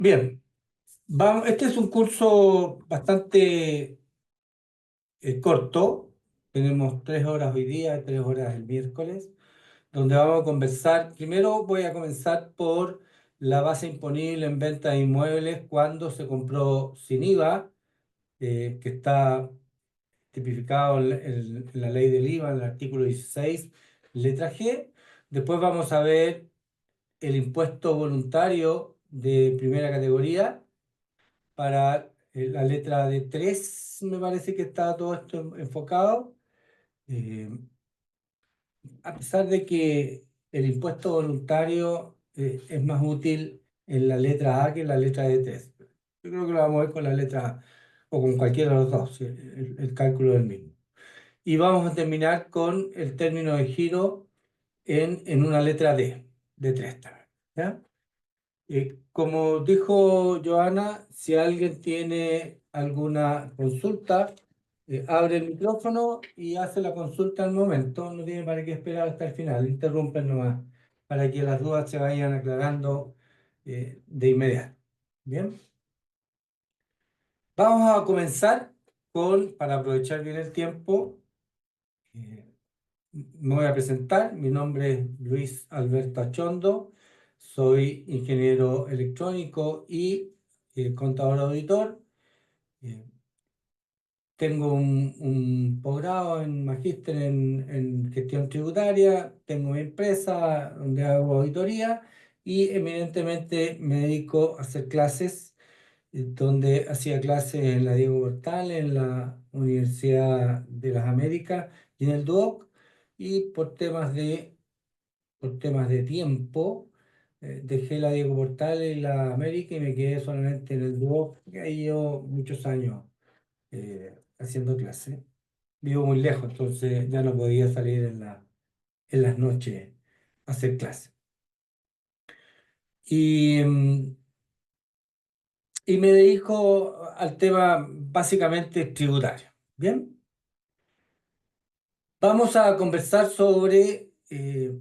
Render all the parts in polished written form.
Bien, vamos, este es un curso bastante corto. Tenemos 3 horas hoy día, 3 horas el miércoles, donde vamos a conversar. Primero voy a comenzar por la base imponible en venta de inmuebles cuando se compró sin IVA, que está tipificado en la ley del IVA, en el artículo 16, letra G. Después vamos a ver el impuesto voluntario de primera categoría para la letra de 3 me parece que está todo esto enfocado. Eh, a pesar de que el impuesto voluntario es más útil en la letra A que en la letra de 3. Yo creo que lo vamos a ver con la letra A o con cualquiera de los dos, si el cálculo es el mismo. Y vamos a terminar con el término de giro en una letra D, de 3 también. ¿Ya? Como dijo Joana, si alguien tiene alguna consulta, abre el micrófono y hace la consulta al momento. No tiene para qué esperar hasta el final. Interrumpen nomás para que las dudas se vayan aclarando de inmediato. Bien, vamos a comenzar para aprovechar bien el tiempo, eh, me voy a presentar. Mi nombre es Luis Alberto Achondo. Soy ingeniero electrónico y contador auditor. Eh, Tengo un posgrado en magíster en gestión tributaria. Tengo mi empresa donde hago auditoría y eminentemente me dedico a hacer clases, donde hacía clases en la Diego Portales, en la Universidad de las Américas y en el DUOC. Y por temas de tiempo, dejé la Diego Portales y la América y me quedé solamente en el DUOC, que ahí llevo muchos años haciendo clase. Vivo muy lejos, entonces ya no podía salir en las noches a hacer clase. Y, y me dedico al tema básicamente tributario. Bien, vamos a conversar sobre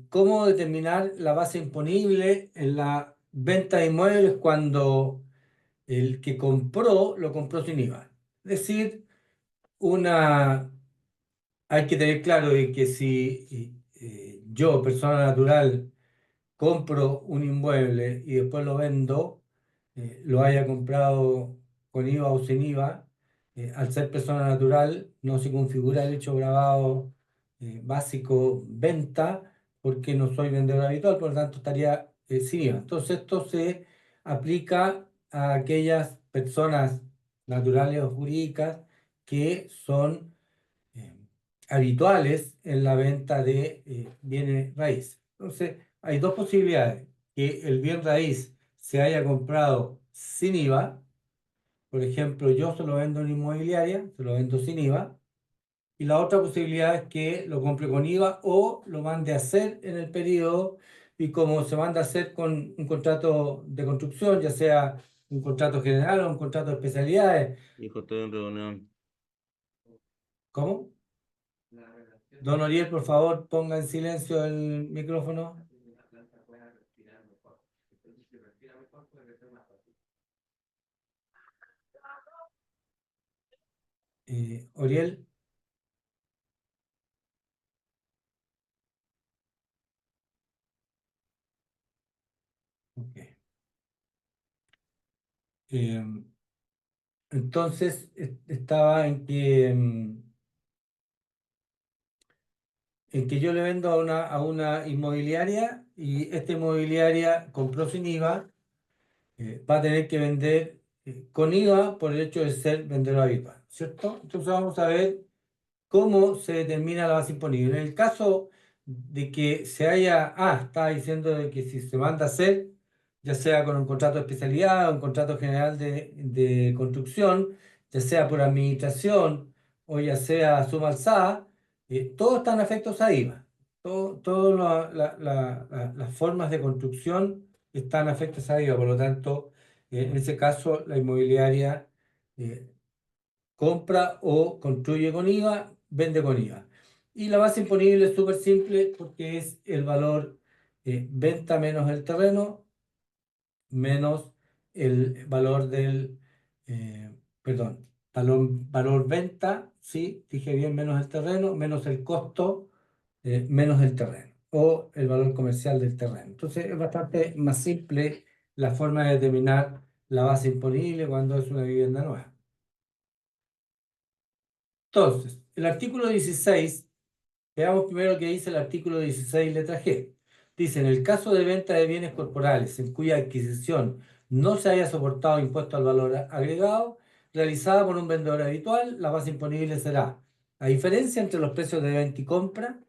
cómo determinar la base imponible en la venta de inmuebles cuando el que compró lo compró sin IVA. Es decir, una, hay que tener claro de que si yo, persona natural, compro un inmueble y después lo vendo, lo haya comprado con IVA o sin IVA, al ser persona natural no se configura el hecho grabado básico venta porque no soy vendedor habitual, por lo tanto estaría sin IVA. Entonces esto se aplica a aquellas personas naturales o jurídicas que son eh, habituales en la venta de bienes raíces. Entonces, hay dos posibilidades: que el bien raíz se haya comprado sin IVA. Por ejemplo, yo se lo vendo en inmobiliaria, se lo vendo sin IVA. Y la otra posibilidad es que lo compre con IVA o lo mande a hacer en el periodo. Y como se manda a hacer con un contrato de construcción, ya sea un contrato general o un contrato de especialidades. Hijo, estoy en reunión. ¿Cómo? Don Oriel, por favor, ponga en silencio el micrófono. Oriel, ok. Eh, entonces, estaba en que yo le vendo a una inmobiliaria y esta inmobiliaria compró sin IVA. Va a tener que vender con IVA por el hecho de ser vendedor habitual, ¿cierto? Entonces vamos a ver cómo se determina la base imponible. En el caso de que está diciendo de que si se manda a hacer, ya sea con un contrato de especialidad o un contrato general de construcción, ya sea por administración o ya sea suma alzada, todos están afectos a IVA. Todas las formas de construcción están afectas a IVA, por lo tanto, en ese caso, la inmobiliaria eh, compra o construye con IVA, vende con IVA. Y la base imponible es súper simple porque es el valor venta menos el terreno menos el valor del, perdón, valor venta, sí, dije bien, menos el terreno, menos el costo, menos el terreno, o el valor comercial del terreno. Entonces es bastante más simple la forma de determinar la base imponible cuando es una vivienda nueva. Entonces, el artículo 16. Veamos primero qué dice el artículo 16, letra G. Dice, en el caso de venta de bienes corporales en cuya adquisición no se haya soportado impuesto al valor agregado, realizada por un vendedor habitual, la base imponible será la diferencia entre los precios de venta y compra.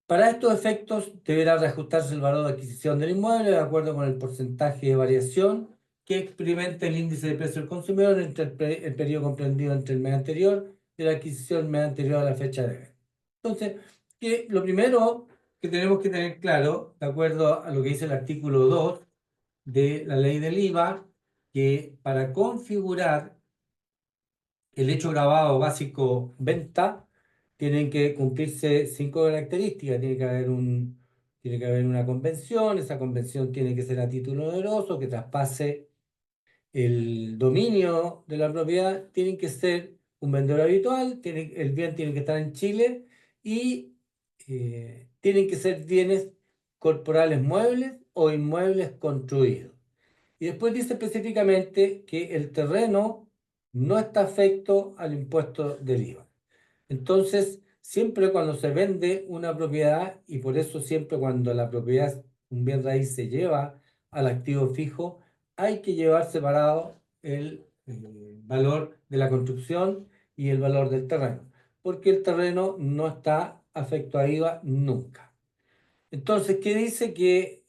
Para estos efectos deberá reajustarse el valor de adquisición del inmueble de acuerdo con el porcentaje de variación que experimente el índice de precio del consumidor entre el periodo comprendido entre el mes anterior de la adquisición el mes anterior a la fecha de venta. Entonces, que lo primero que tenemos que tener claro, de acuerdo a lo que dice el artículo 2 de la ley del IVA, que para configurar el hecho grabado básico venta, tienen que cumplirse 5 características. Tiene que haber una convención, esa convención tiene que ser a título oneroso, que traspase el dominio de la propiedad, tiene que ser un vendedor habitual, el bien tiene que estar en Chile y tienen que ser bienes corporales muebles o inmuebles construidos. Y después dice específicamente que el terreno no está afecto al impuesto del IVA. Entonces, siempre cuando se vende una propiedad, y por eso siempre cuando la propiedad, un bien raíz, se lleva al activo fijo, hay que llevar separado el valor de la construcción y el valor del terreno, porque el terreno no está afecto a IVA nunca. Entonces, ¿qué dice? Que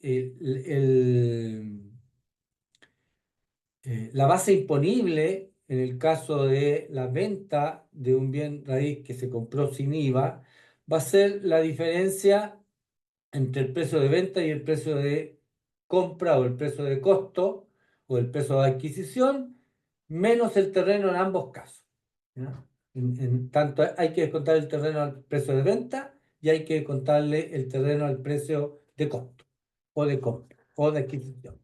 la base imponible, en el caso de la venta de un bien raíz que se compró sin IVA, va a ser la diferencia entre el precio de venta y el precio de compra o el precio de costo o el precio de adquisición, menos el terreno en ambos casos. ¿Ya? En tanto hay que descontar el terreno al precio de venta y hay que contarle el terreno al precio de costo o de compra o de adquisición.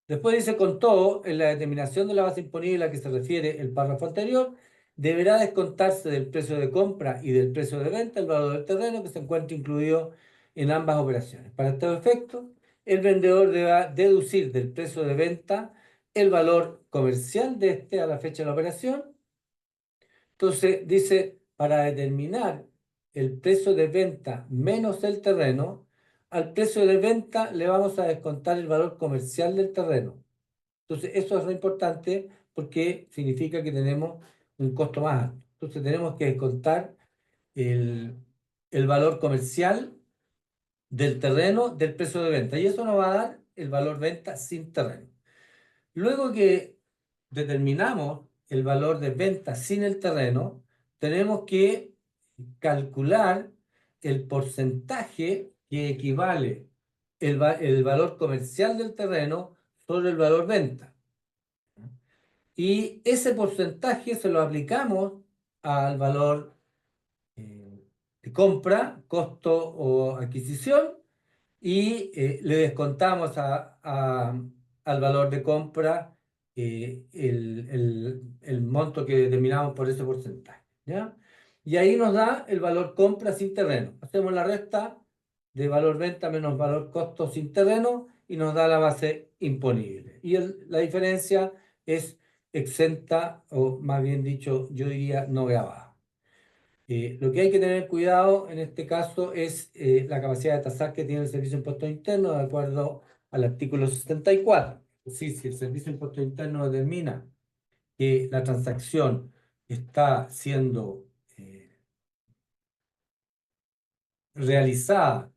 Después dice, con todo, en la determinación de la base imponible a que se refiere el párrafo anterior, deberá descontarse del precio de compra y del precio de venta el valor del terreno que se encuentre incluido en ambas operaciones. Para estos efectos, el vendedor deberá deducir del precio de venta el valor comercial de este a la fecha de la operación. Entonces, dice, para determinar el precio de venta menos el terreno, al precio de venta le vamos a descontar el valor comercial del terreno. Entonces, eso es re importante porque significa que tenemos un costo más alto. Entonces, tenemos que descontar el, el valor comercial del terreno del precio de venta. Y eso nos va a dar el valor venta sin terreno. Luego que determinamos el valor de venta sin el terreno, tenemos que calcular el porcentaje que equivale el valor comercial del terreno sobre el valor venta. Y ese porcentaje se lo aplicamos al valor de compra, costo o adquisición, y le descontamos al valor de compra el monto que determinamos por ese porcentaje. ¿Ya? Y ahí nos da el valor compra sin terreno. Hacemos la resta de valor venta menos valor costo sin terreno y nos da la base imponible. Y la diferencia es exenta, o más bien dicho, yo diría no grabada. Lo que hay que tener cuidado en este caso es la capacidad de tasar que tiene el Servicio de Impuestos Internos de acuerdo al artículo 74. Es decir, si el Servicio de Impuestos Internos determina que la transacción está siendo realizada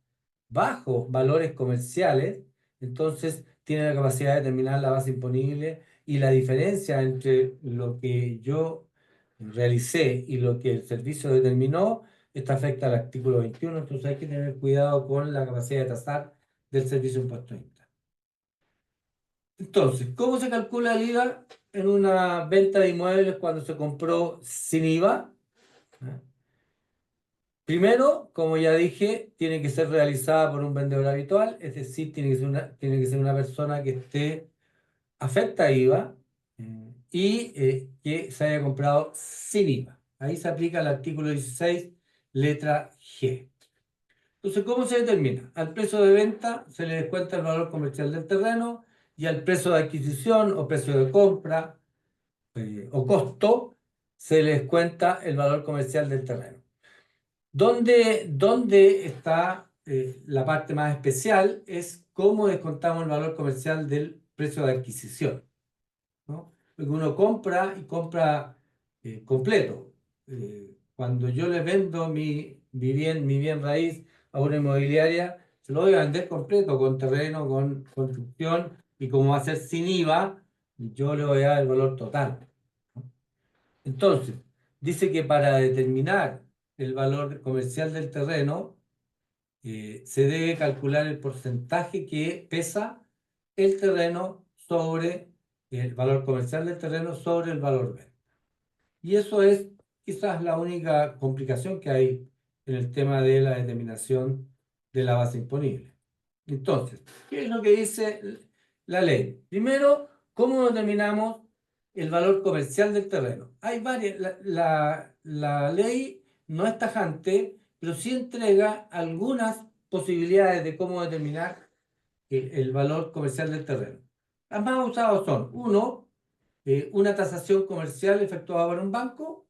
bajo valores comerciales, entonces tiene la capacidad de determinar la base imponible y la diferencia entre lo que yo realicé y lo que el servicio determinó, está afecta al artículo 21, entonces hay que tener cuidado con la capacidad de tasar del servicio de impuestos internos. Entonces, ¿cómo se calcula el IVA en una venta de inmuebles cuando se compró sin IVA? ¿Ah? Primero, como ya dije, tiene que ser realizada por un vendedor habitual, es decir, tiene que ser una persona que esté afecta IVA y que se haya comprado sin IVA. Ahí se aplica el artículo 16, letra G. Entonces, ¿cómo se determina? Al precio de venta se le descuenta el valor comercial del terreno y al precio de adquisición o precio de compra o costo se le descuenta el valor comercial del terreno. ¿Dónde está la parte más especial? Es cómo descontamos el valor comercial del precio de adquisición, ¿no? Porque uno compra y compra completo. Cuando yo le vendo mi bien raíz a una inmobiliaria, se lo voy a vender completo, con terreno, con construcción, y como va a ser sin IVA, yo le voy a dar el valor total, ¿no? Entonces, dice que para determinar el valor comercial del terreno, se debe calcular el porcentaje que pesa el terreno sobre el valor comercial del terreno sobre el valor venta. Y eso es quizás la única complicación que hay en el tema de la determinación de la base imponible. Entonces, ¿qué es lo que dice la ley? Primero, ¿cómo determinamos el valor comercial del terreno? Hay varias, la ley no es tajante, pero sí entrega algunas posibilidades de cómo determinar el valor comercial del terreno. Las más usadas son, uno, una tasación comercial efectuada por un banco,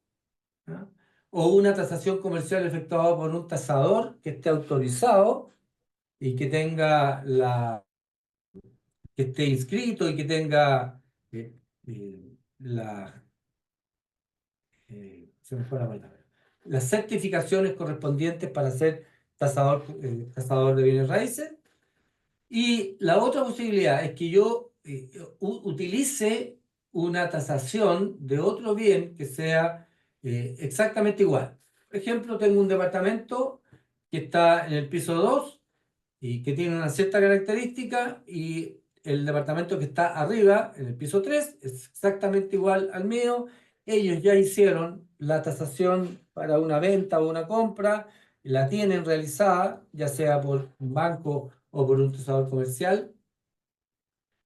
¿ah? O una tasación comercial efectuada por un tasador que esté autorizado y que tenga que esté inscrito y que tenga se me fue la palabra, las certificaciones correspondientes para ser tasador de bienes raíces. Y la otra posibilidad es que yo utilice una tasación de otro bien que sea exactamente igual. Por ejemplo, tengo un departamento que está en el piso 2 y que tiene una cierta característica, y el departamento que está arriba, en el piso 3 es exactamente igual al mío. Ellos ya hicieron la tasación para una venta o una compra, la tienen realizada, ya sea por un banco o por un tasador comercial,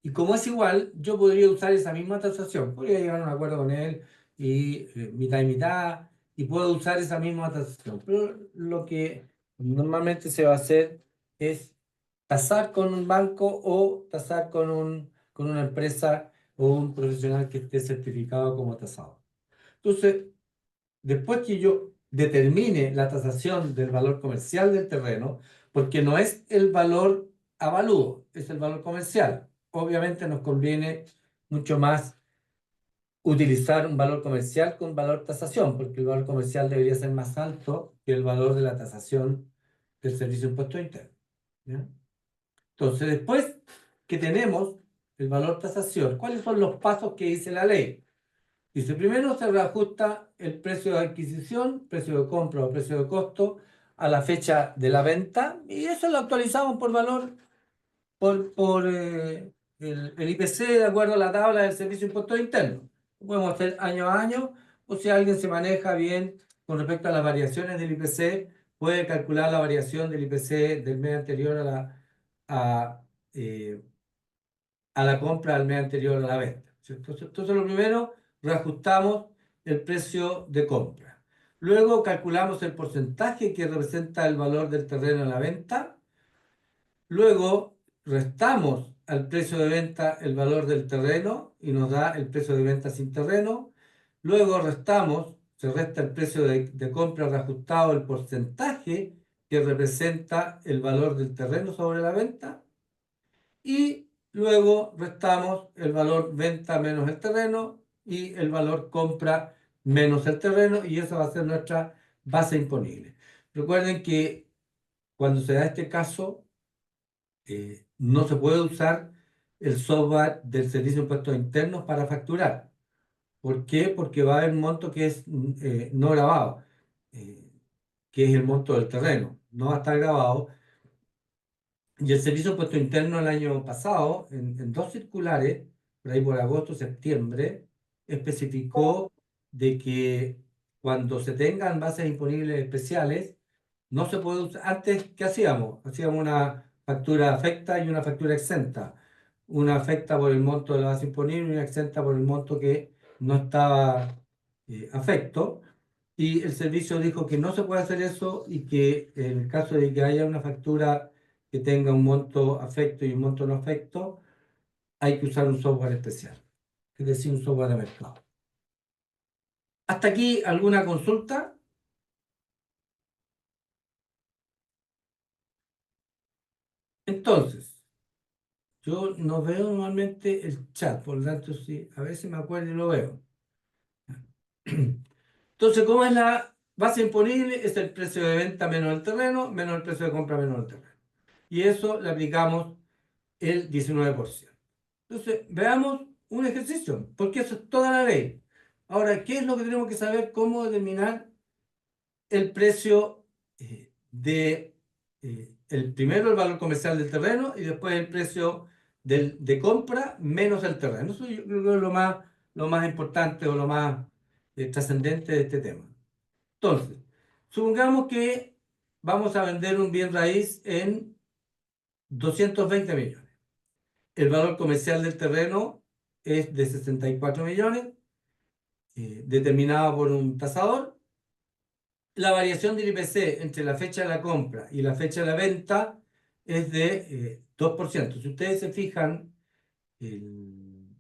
y como es igual, yo podría usar esa misma tasación, podría llegar a un acuerdo con él y mitad, y puedo usar esa misma tasación. Pero lo que normalmente se va a hacer es tasar con un banco o tasar con una empresa o un profesional que esté certificado como tasador. Entonces, después que yo determine la tasación del valor comercial del terreno, porque no es el valor avalúo, es el valor comercial. Obviamente nos conviene mucho más utilizar un valor comercial con valor tasación, porque el valor comercial debería ser más alto que el valor de la tasación del servicio de impuesto interno, ¿ya? Entonces, después que tenemos el valor tasación, ¿cuáles son los pasos que dice la ley? Dice, primero se reajusta el precio de adquisición, precio de compra o precio de costo a la fecha de la venta, y eso lo actualizamos por valor, por el IPC de acuerdo a la tabla del Servicio de Impuestos Internos. Lo podemos hacer año a año, o si alguien se maneja bien con respecto a las variaciones del IPC, puede calcular la variación del IPC del mes anterior a, eh, a la compra al mes anterior a la venta, ¿cierto? Entonces, lo primero, reajustamos el precio de compra. Luego calculamos el porcentaje que representa el valor del terreno en la venta. Luego restamos al precio de venta el valor del terreno y nos da el precio de venta sin terreno. Luego se resta el precio de compra reajustado, el porcentaje que representa el valor del terreno sobre la venta. Y luego restamos el valor venta menos el terreno y el valor compra menos el terreno, y esa va a ser nuestra base imponible. Recuerden que cuando se da este caso, no se puede usar el software del Servicio de Impuestos Internos para facturar. ¿Por qué? Porque va a haber un monto que es no grabado, eh, que es el monto del terreno. No va a estar grabado. Y el Servicio de Impuestos Internos el año pasado, en dos circulares, por ahí por agosto, septiembre, especificó de que cuando se tengan bases imponibles especiales, no se puede usar. Antes, ¿qué hacíamos? Hacíamos una factura afecta y una factura exenta. una afecta por el monto de la base imponible y una exenta por el monto que no estaba afecto. Y el servicio dijo que no se puede hacer eso y que en el caso de que haya una factura que tenga un monto afecto y un monto no afecto, hay que usar un software especial, es decir, un software de mercado. ¿Hasta aquí alguna consulta? Entonces, yo no veo normalmente el chat, por lo tanto, sí, a veces me acuerdo y lo veo. Entonces, ¿cómo es la base imponible? Es el precio de venta menos el terreno, menos el precio de compra menos el terreno. Y eso le aplicamos el 19%. Entonces, veamos un ejercicio, porque eso es toda la ley. Ahora, ¿qué es lo que tenemos que saber? ¿Cómo determinar el precio de, el primero el valor comercial del terreno y después el precio de compra menos el terreno? Eso yo creo que es lo más importante o lo más trascendente de este tema. Entonces, supongamos que vamos a vender un bien raíz en 220 millones. El valor comercial del terreno es de 64 millones, determinado por un tasador. La variación del IPC entre la fecha de la compra y la fecha de la venta es de 2%. Si ustedes se fijan, en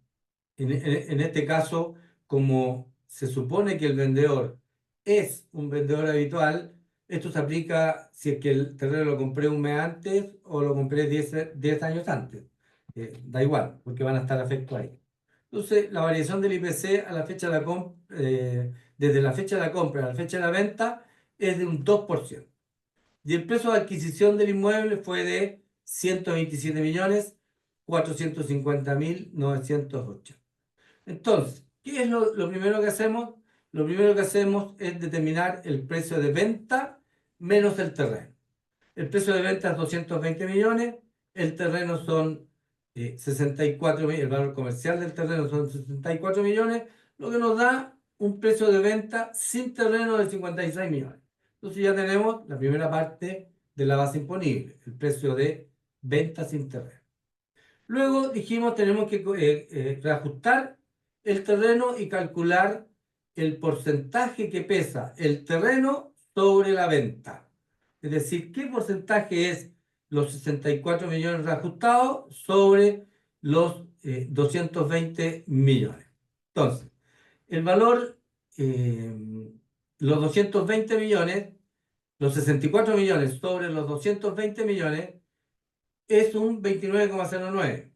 este caso, como se supone que el vendedor es un vendedor habitual, esto se aplica si es que el terreno lo compré un mes antes o lo compré 10 años antes. Da igual, porque van a estar afectos ahí. Entonces, la variación del IPC a la fecha de desde la fecha de la compra a la fecha de la venta es de un 2%. Y el precio de adquisición del inmueble fue de 127.450.908. Entonces, ¿qué es lo primero que hacemos? Lo primero que hacemos es determinar el precio de venta menos el terreno. El precio de venta es 220 millones, el terreno son 64 millones, el valor comercial del terreno son 64 millones, lo que nos da un precio de venta sin terreno de 56 millones. Entonces ya tenemos la primera parte de la base imponible, el precio de venta sin terreno. Luego dijimos tenemos que reajustar el terreno y calcular el porcentaje que pesa el terreno sobre la venta. Es decir, qué porcentaje es los 64 millones reajustados sobre los 220 millones. Entonces, el valor, eh, los 220 millones, los 64 millones sobre los 220 millones es un 29,09.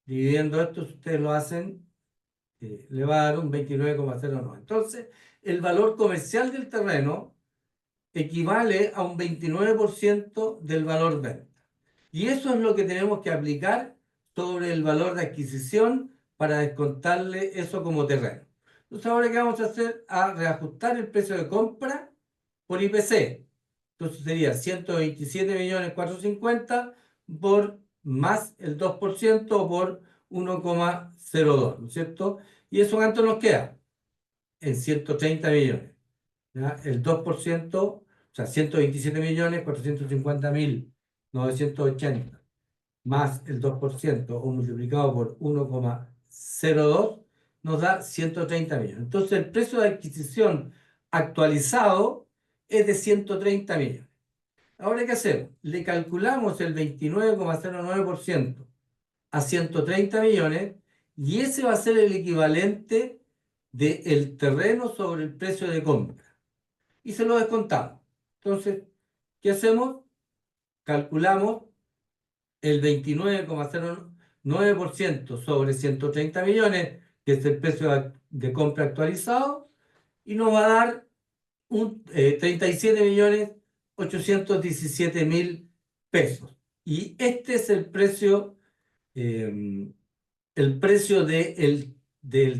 Dividiendo esto, si ustedes lo hacen, le va a dar un 29,09. Entonces, el valor comercial del terreno equivale a un 29% del valor venta. Y eso es lo que tenemos que aplicar sobre el valor de adquisición para descontarle eso como terreno. Entonces, ahora, ¿qué vamos a hacer? A reajustar el precio de compra por IPC. Entonces sería 127.450.000 por más el 2% o por 1,02, ¿no es cierto? ¿Y eso cuánto nos queda? En 130 millones. ¿Ya? El 2%, o sea, 127.450.980 más el 2% o multiplicado por 1,02 nos da 130 millones. Entonces el precio de adquisición actualizado es de 130 millones. Ahora, ¿qué hacemos? Le calculamos el 29,09% a 130 millones y ese va a ser el equivalente del terreno sobre el precio de compra. Y se lo descontamos. Entonces, ¿qué hacemos? Calculamos el 29,09% sobre 130 millones, que es el precio de compra actualizado, y nos va a dar 37.817.000 pesos. Y este es el precio del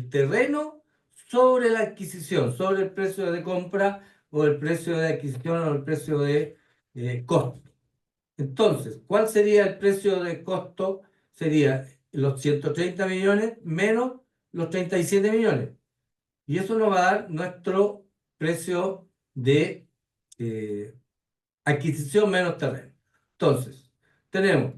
terreno sobre la adquisición, sobre el precio de compra o el precio de adquisición o el precio de costo. Entonces, ¿cuál sería el precio de costo? Sería los 130 millones menos los 37 millones. Y eso nos va a dar nuestro precio de eh, adquisición menos terreno. Entonces, tenemos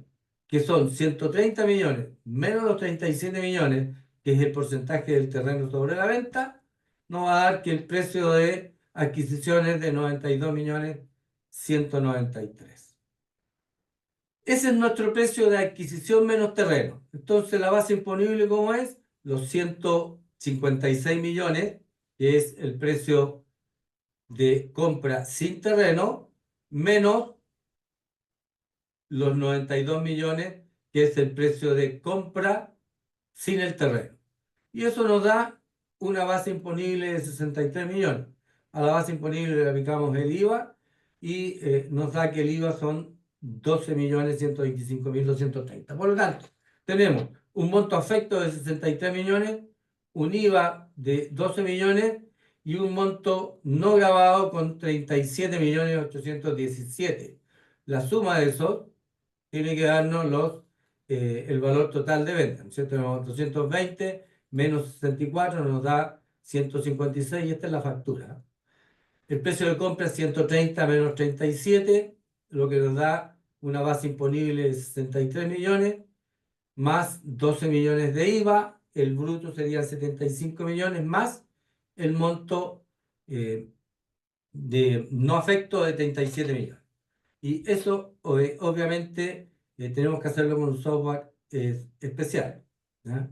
que son 130 millones menos los 37 millones, que es el porcentaje del terreno sobre la venta, nos va a dar que el precio de adquisición es de 92 millones 193. Ese es nuestro precio de adquisición menos terreno. Entonces, la base imponible, ¿cómo es? Los 156 millones, que es el precio de compra sin terreno, menos los 92 millones, que es el precio de compra sin el terreno. Y eso nos da una base imponible de 63 millones. A la base imponible le aplicamos el IVA y nos da que el IVA son 12.125.230. Por lo tanto, tenemos un monto afecto de 63 millones, un IVA de 12 millones y un monto no grabado con 37.817.000. La suma de esos tiene que darnos el valor total de venta, ¿no es cierto? 420 menos 64 nos da 156 y esta es la factura. El precio de compra es 130 menos 37, lo que nos da una base imponible de 63 millones, más 12 millones de IVA, el bruto serían 75 millones, más el monto de no afecto de 37 millones. Y eso, obviamente, tenemos que hacerlo con un software especial, ¿ya?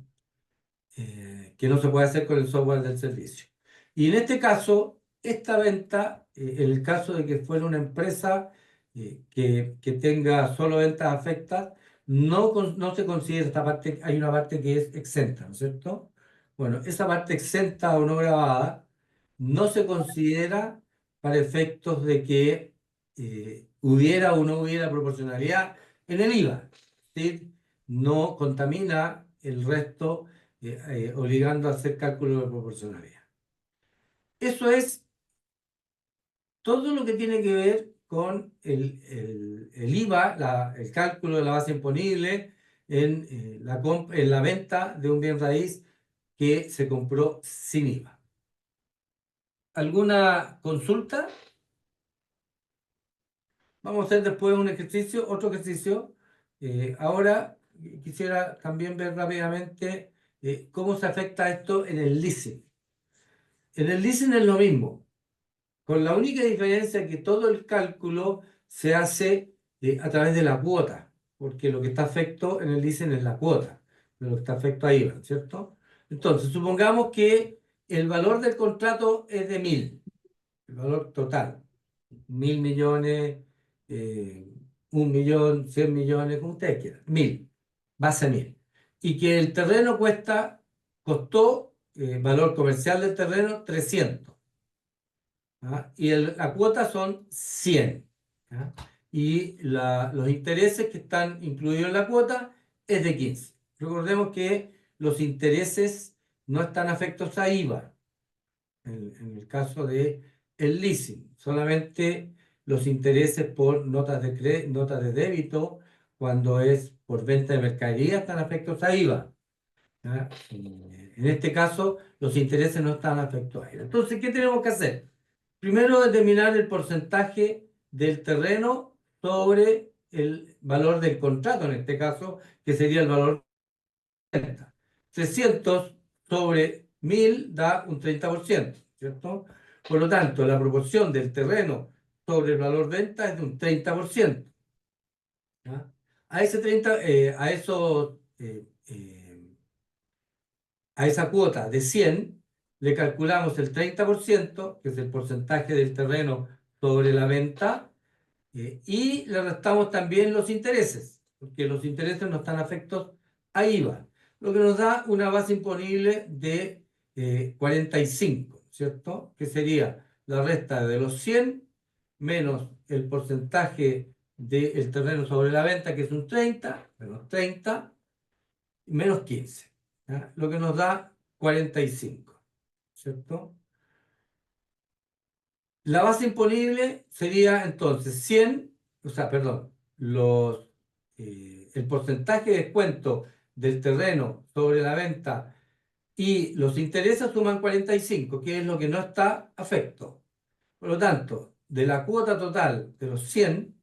Que no se puede hacer con el software del servicio. Y en este caso, esta venta, en el caso de que fuera una empresa que tenga solo ventas afectas, no se considera esta parte, hay una parte que es exenta, ¿no es cierto? Bueno, esa parte exenta o no grabada no se considera para efectos de que hubiera o no hubiera proporcionalidad en el IVA. ¿Sí? No contamina el resto obligando a hacer cálculo de proporcionalidad. Eso es todo lo que tiene que ver con el IVA, el cálculo de la base imponible en la venta de un bien raíz que se compró sin IVA. ¿Alguna consulta? Vamos a hacer después un ejercicio, otro ejercicio. Ahora quisiera también ver rápidamente cómo se afecta esto en el leasing. En el leasing es lo mismo, con la única diferencia que todo el cálculo se hace a través de la cuota, porque lo que está afecto en el leasing es la cuota, de lo que está afecto a IVA, ¿cierto? Entonces, supongamos que el valor del contrato es de 1.000, el valor total, 1.000 millones, 1.000.000, 100 millones, como ustedes quieran, 1.000, base 1.000. Y que el terreno costó, valor comercial del terreno, 300. ¿Ah? Y la cuota son 100. ¿Ah? Y los intereses que están incluidos en la cuota es de 15. Recordemos que los intereses no están afectos a IVA en el caso de el leasing, solamente los intereses por notas de débito, cuando es por venta de mercadería, están afectos a IVA. ¿Ya? En este caso, los intereses no están afectos a IVA. Entonces, ¿qué tenemos que hacer? Primero, determinar el porcentaje del terreno sobre el valor del contrato, en este caso, que sería el valor de venta. 300 sobre 1.000 da un 30%, ¿cierto? Por lo tanto, la proporción del terreno sobre el valor venta es de un 30%. ¿Ya? A ese 30, a esa cuota de 100 le calculamos el 30%, que es el porcentaje del terreno sobre la venta, y le restamos también los intereses, porque los intereses no están afectos a IVA, lo que nos da una base imponible de 45, ¿cierto? Que sería la resta de los 100 menos el porcentaje del terreno sobre la venta, que es un 30, menos 30, menos 15, ¿ya? Lo que nos da 45, ¿cierto? La base imponible sería entonces 100, o sea, perdón, el porcentaje de descuento del terreno sobre la venta y los intereses suman 45, que es lo que no está afecto. Por lo tanto, de la cuota total de los 100,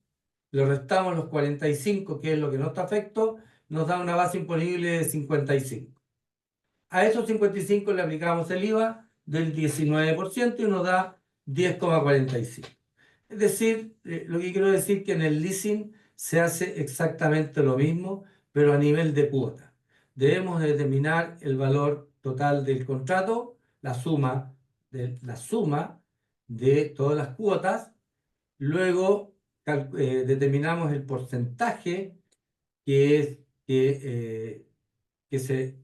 le restamos los 45, que es lo que no está afecto, nos da una base imponible de 55. A esos 55 le aplicamos el IVA del 19% y nos da 10,45. Es decir, lo que quiero decir que en el leasing se hace exactamente lo mismo, pero a nivel de cuota. Debemos determinar el valor total del contrato, la suma de todas las cuotas. Luego determinamos el porcentaje que es que se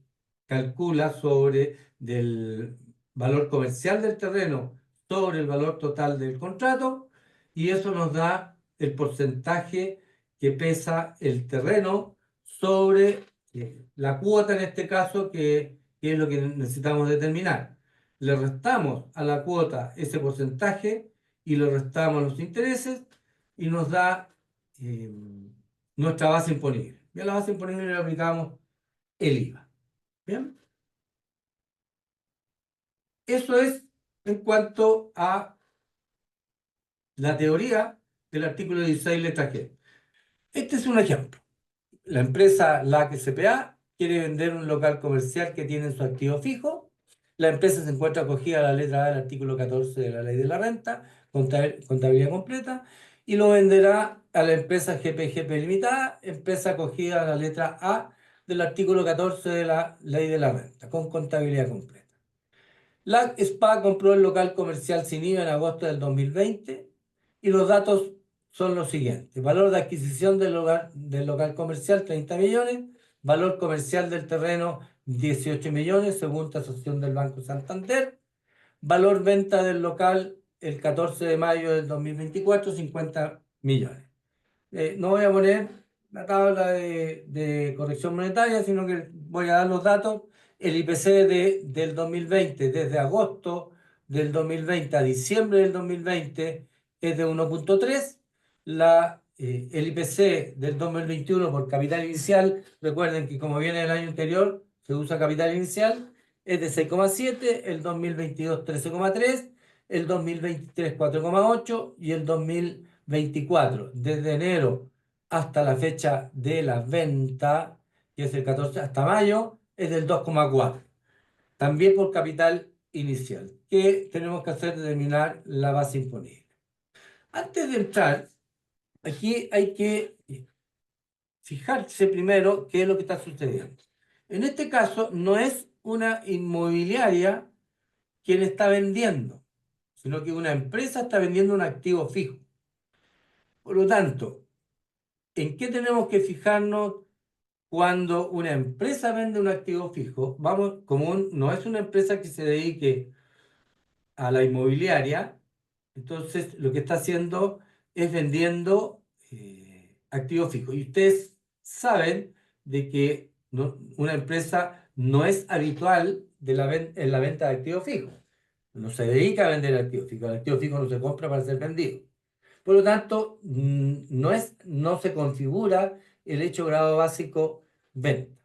calcula sobre del valor comercial del terreno sobre el valor total del contrato, y eso nos da el porcentaje que pesa el terreno sobre la cuota en este caso, que es lo que necesitamos determinar. Le restamos a la cuota ese porcentaje y le restamos los intereses y nos da eh, nuestra base imponible. Y a la base imponible le aplicamos el IVA. ¿Bien? Eso es en cuanto a la teoría del artículo 16, letra G. Este es un ejemplo. La empresa LAC SPA quiere vender un local comercial que tiene en su activo fijo. La empresa se encuentra acogida a la letra A del artículo 14 de la ley de la renta, contabilidad completa, y lo venderá a la empresa GPGP Limitada, empresa acogida a la letra A del artículo 14 de la ley de la renta, con contabilidad completa. La SPA compró el local comercial sin IVA en agosto del 2020 y los datos son los siguientes. Valor de adquisición del local comercial, 30 millones. Valor comercial del terreno, 18 millones, según tasación del Banco Santander. Valor venta del local el 14 de mayo del 2024, 50 millones. No voy a poner la tabla de corrección monetaria, sino que voy a dar los datos. El IPC del 2020, desde agosto del 2020 a diciembre del 2020, es de 1,3. El IPC del 2021 por capital inicial, recuerden que como viene el año anterior, se usa capital inicial, es de 6,7, el 2022 13,3, el 2023 4,8 y el 2024, desde enero hasta la fecha de la venta, que es el 14 hasta mayo, es del 2,4. También por capital inicial. ¿Qué tenemos que hacer? Determinar la base imponible. Antes de entrar, aquí hay que fijarse primero qué es lo que está sucediendo. En este caso, no es una inmobiliaria quien está vendiendo, sino que una empresa está vendiendo un activo fijo. Por lo tanto, ¿en qué tenemos que fijarnos cuando una empresa vende un activo fijo? No es una empresa que se dedique a la inmobiliaria, entonces lo que está haciendo es vendiendo activos fijos. Y ustedes saben de que una empresa no es habitual en la venta de activos fijos. No se dedica a vender activos fijos. El activo fijo no se compra para ser vendido. Por lo tanto, no se configura el hecho grado básico venta.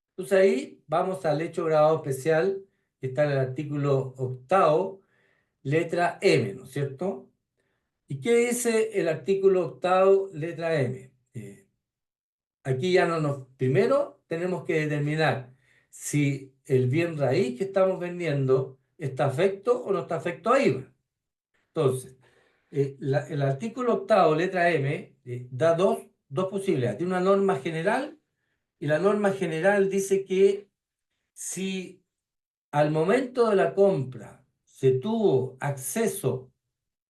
Entonces ahí vamos al hecho grado especial, que está en el artículo 8, letra M, ¿no es cierto? ¿Y qué dice el artículo 8, letra M? Aquí ya no nos... Primero tenemos que determinar si el bien raíz que estamos vendiendo está afecto o no está afecto a IVA. Entonces, el artículo 8, letra M, da dos posibilidades. Tiene una norma general, y la norma general dice que si al momento de la compra se tuvo acceso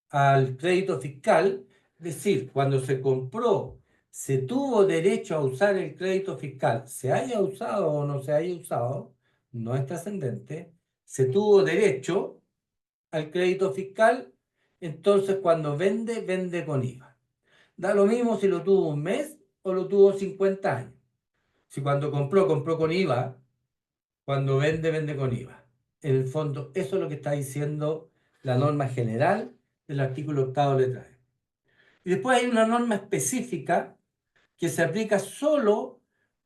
al crédito fiscal, es decir, cuando se compró, se tuvo derecho a usar el crédito fiscal, se haya usado o no se haya usado, no es trascendente, se tuvo derecho al crédito fiscal, entonces cuando vende, vende con IVA. Da lo mismo si lo tuvo un mes o lo tuvo 50 años. Si cuando compró, compró con IVA, cuando vende, vende con IVA. En el fondo, eso es lo que está diciendo la norma general del artículo 8, letra E. Y después hay una norma específica que se aplica solo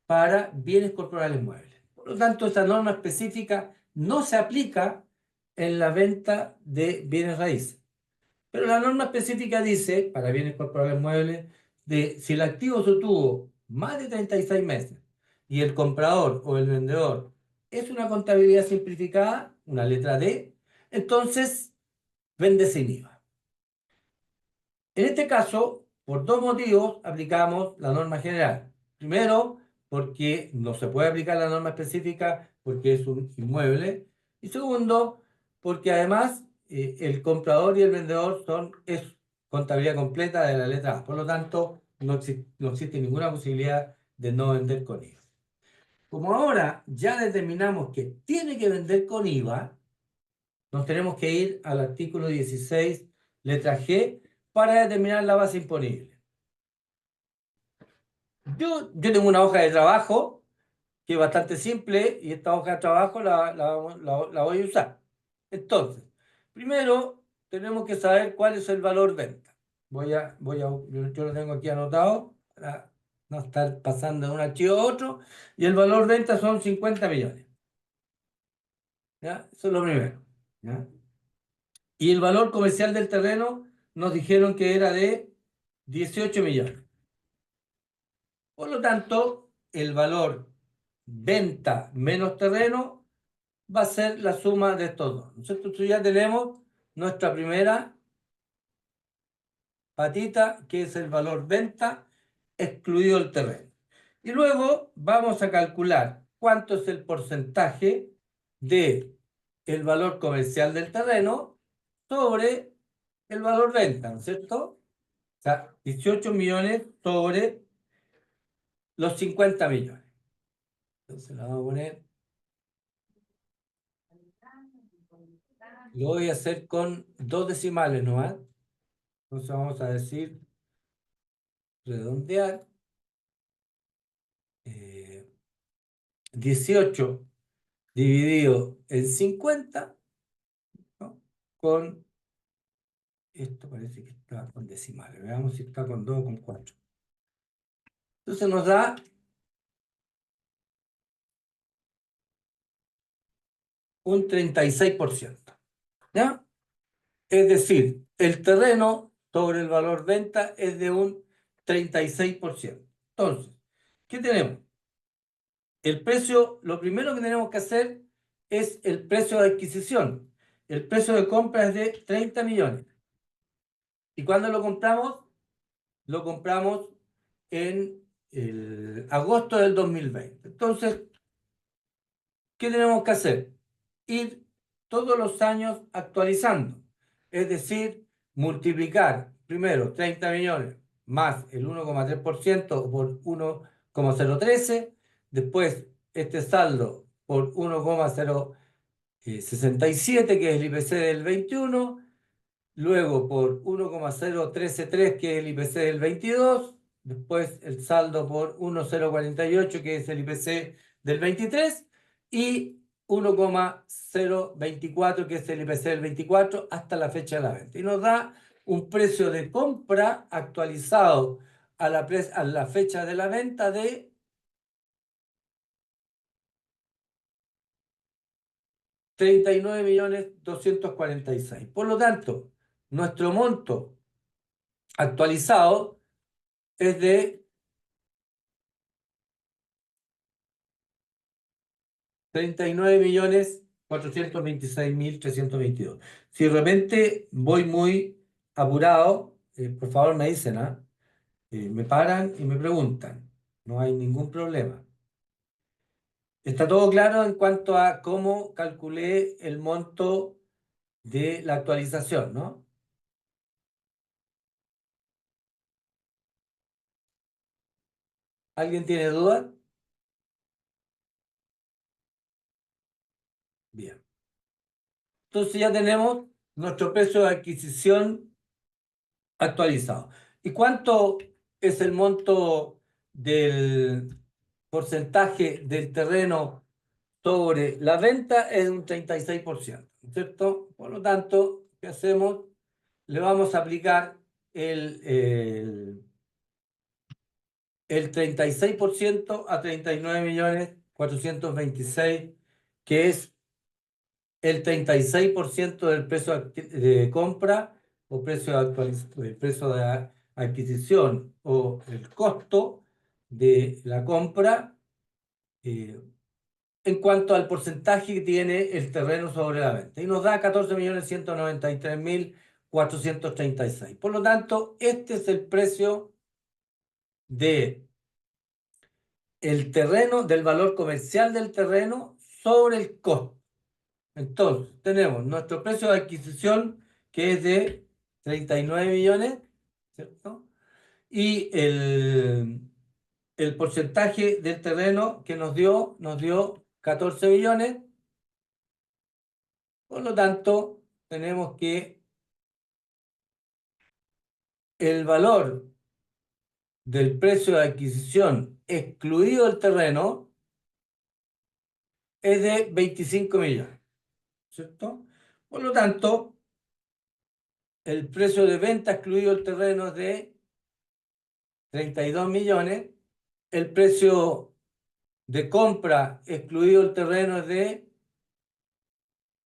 para bienes corporales muebles. Por lo tanto, esa norma específica no se aplica en la venta de bienes raíces. Pero la norma específica dice, para bienes corporales muebles, de si el activo se tuvo más de 36 meses y el comprador o el vendedor es una contabilidad simplificada, una letra D, entonces vende sin IVA. En este caso, por dos motivos, aplicamos la norma general. Primero, porque no se puede aplicar la norma específica porque es un inmueble. Y segundo, porque además el comprador y el vendedor es contabilidad completa de la letra A. Por lo tanto, no existe ninguna posibilidad de no vender con IVA. Como ahora ya determinamos que tiene que vender con IVA, nos tenemos que ir al artículo 16, letra G, para determinar la base imponible. Yo tengo una hoja de trabajo que es bastante simple y esta hoja de trabajo la voy a usar. Entonces, primero tenemos que saber cuál es el valor venta. Yo lo tengo aquí anotado para no estar pasando de un archivo a otro. Y el valor venta son 50 millones. ¿Ya? Eso es lo primero. ¿Ya? Y el valor comercial del terreno nos dijeron que era de 18 millones. Por lo tanto, el valor venta menos terreno va a ser la suma de estos dos. Entonces ya tenemos nuestra primera patita, que es el valor venta, excluido el terreno. Y luego vamos a calcular cuánto es el porcentaje de el valor comercial del terreno sobre el valor venta, ¿no es cierto? O sea, 18 millones sobre los 50 millones. Entonces lo vamos a poner, lo voy a hacer con dos decimales nomás. Entonces vamos a decir redondear 18 dividido en 50, ¿no? Con, esto parece que está con decimales, veamos si está con 2 o con 4. Entonces nos da un 36%, ¿ya? Es decir, el terreno sobre el valor venta es de un 36%. Entonces, ¿qué tenemos? El precio, lo primero que tenemos que hacer es el precio de adquisición. El precio de compra es de 30 millones. ¿Y cuándo lo compramos? Lo compramos en el agosto del 2020. Entonces, ¿qué tenemos que hacer? Ir todos los años actualizando. Es decir, multiplicar primero 30 millones más el 1,3% por 1,013, después este saldo por 1,067, que es el IPC del 21, luego por 1,0373, que es el IPC del 22, después el saldo por 1,048, que es el IPC del 23, y 1,024, que es el IPC del 24, hasta la fecha de la venta. Y nos da un precio de compra actualizado a la fecha de la venta de 39.246.000. Por lo tanto, nuestro monto actualizado es de 39.426.322. Si de repente voy muy apurado, por favor me dicen, ¿ah? Me paran y me preguntan. No hay ningún problema. Está todo claro en cuanto a cómo calculé el monto de la actualización, ¿no? ¿Alguien tiene dudas? Bien. Entonces ya tenemos nuestro precio de adquisición actualizado. ¿Y cuánto es el monto del porcentaje del terreno sobre la venta? Es un 36%, ¿cierto? Por lo tanto, ¿qué hacemos? Le vamos a aplicar el 36% a 39.426.000, que es el 36% del precio de compra o precio de adquisición o el costo de la compra eh, en cuanto al porcentaje que tiene el terreno sobre la venta. Y nos da 14.193.436. Por lo tanto, este es el precio de el terreno, del valor comercial del terreno sobre el costo. Entonces, tenemos nuestro precio de adquisición, que es de 39 millones, ¿cierto? Y el porcentaje del terreno que nos dio 14 millones. Por lo tanto, tenemos que el valor del precio de adquisición excluido el terreno es de 25 millones, ¿cierto? Por lo tanto, el precio de venta excluido el terreno es de 32 millones, el precio de compra excluido el terreno es de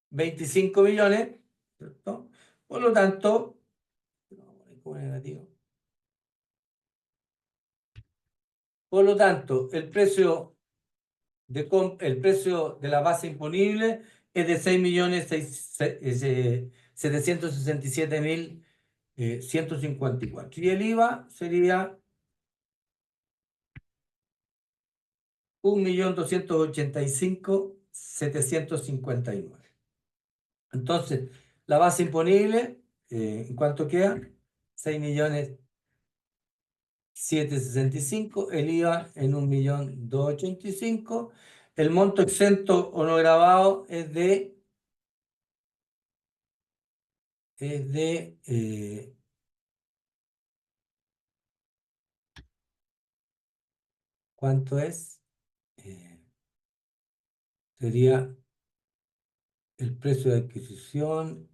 25 millones, ¿cierto? Por lo tanto, como negativo. Por lo tanto, el precio de la base imponible es de 6.767.154. Y el IVA sería 1.285.759. Entonces, la base imponible, ¿en cuánto queda? 6.765.000, el IVA en 1.285.000. El monto exento o no grabado ¿cuánto es? Sería el precio de adquisición,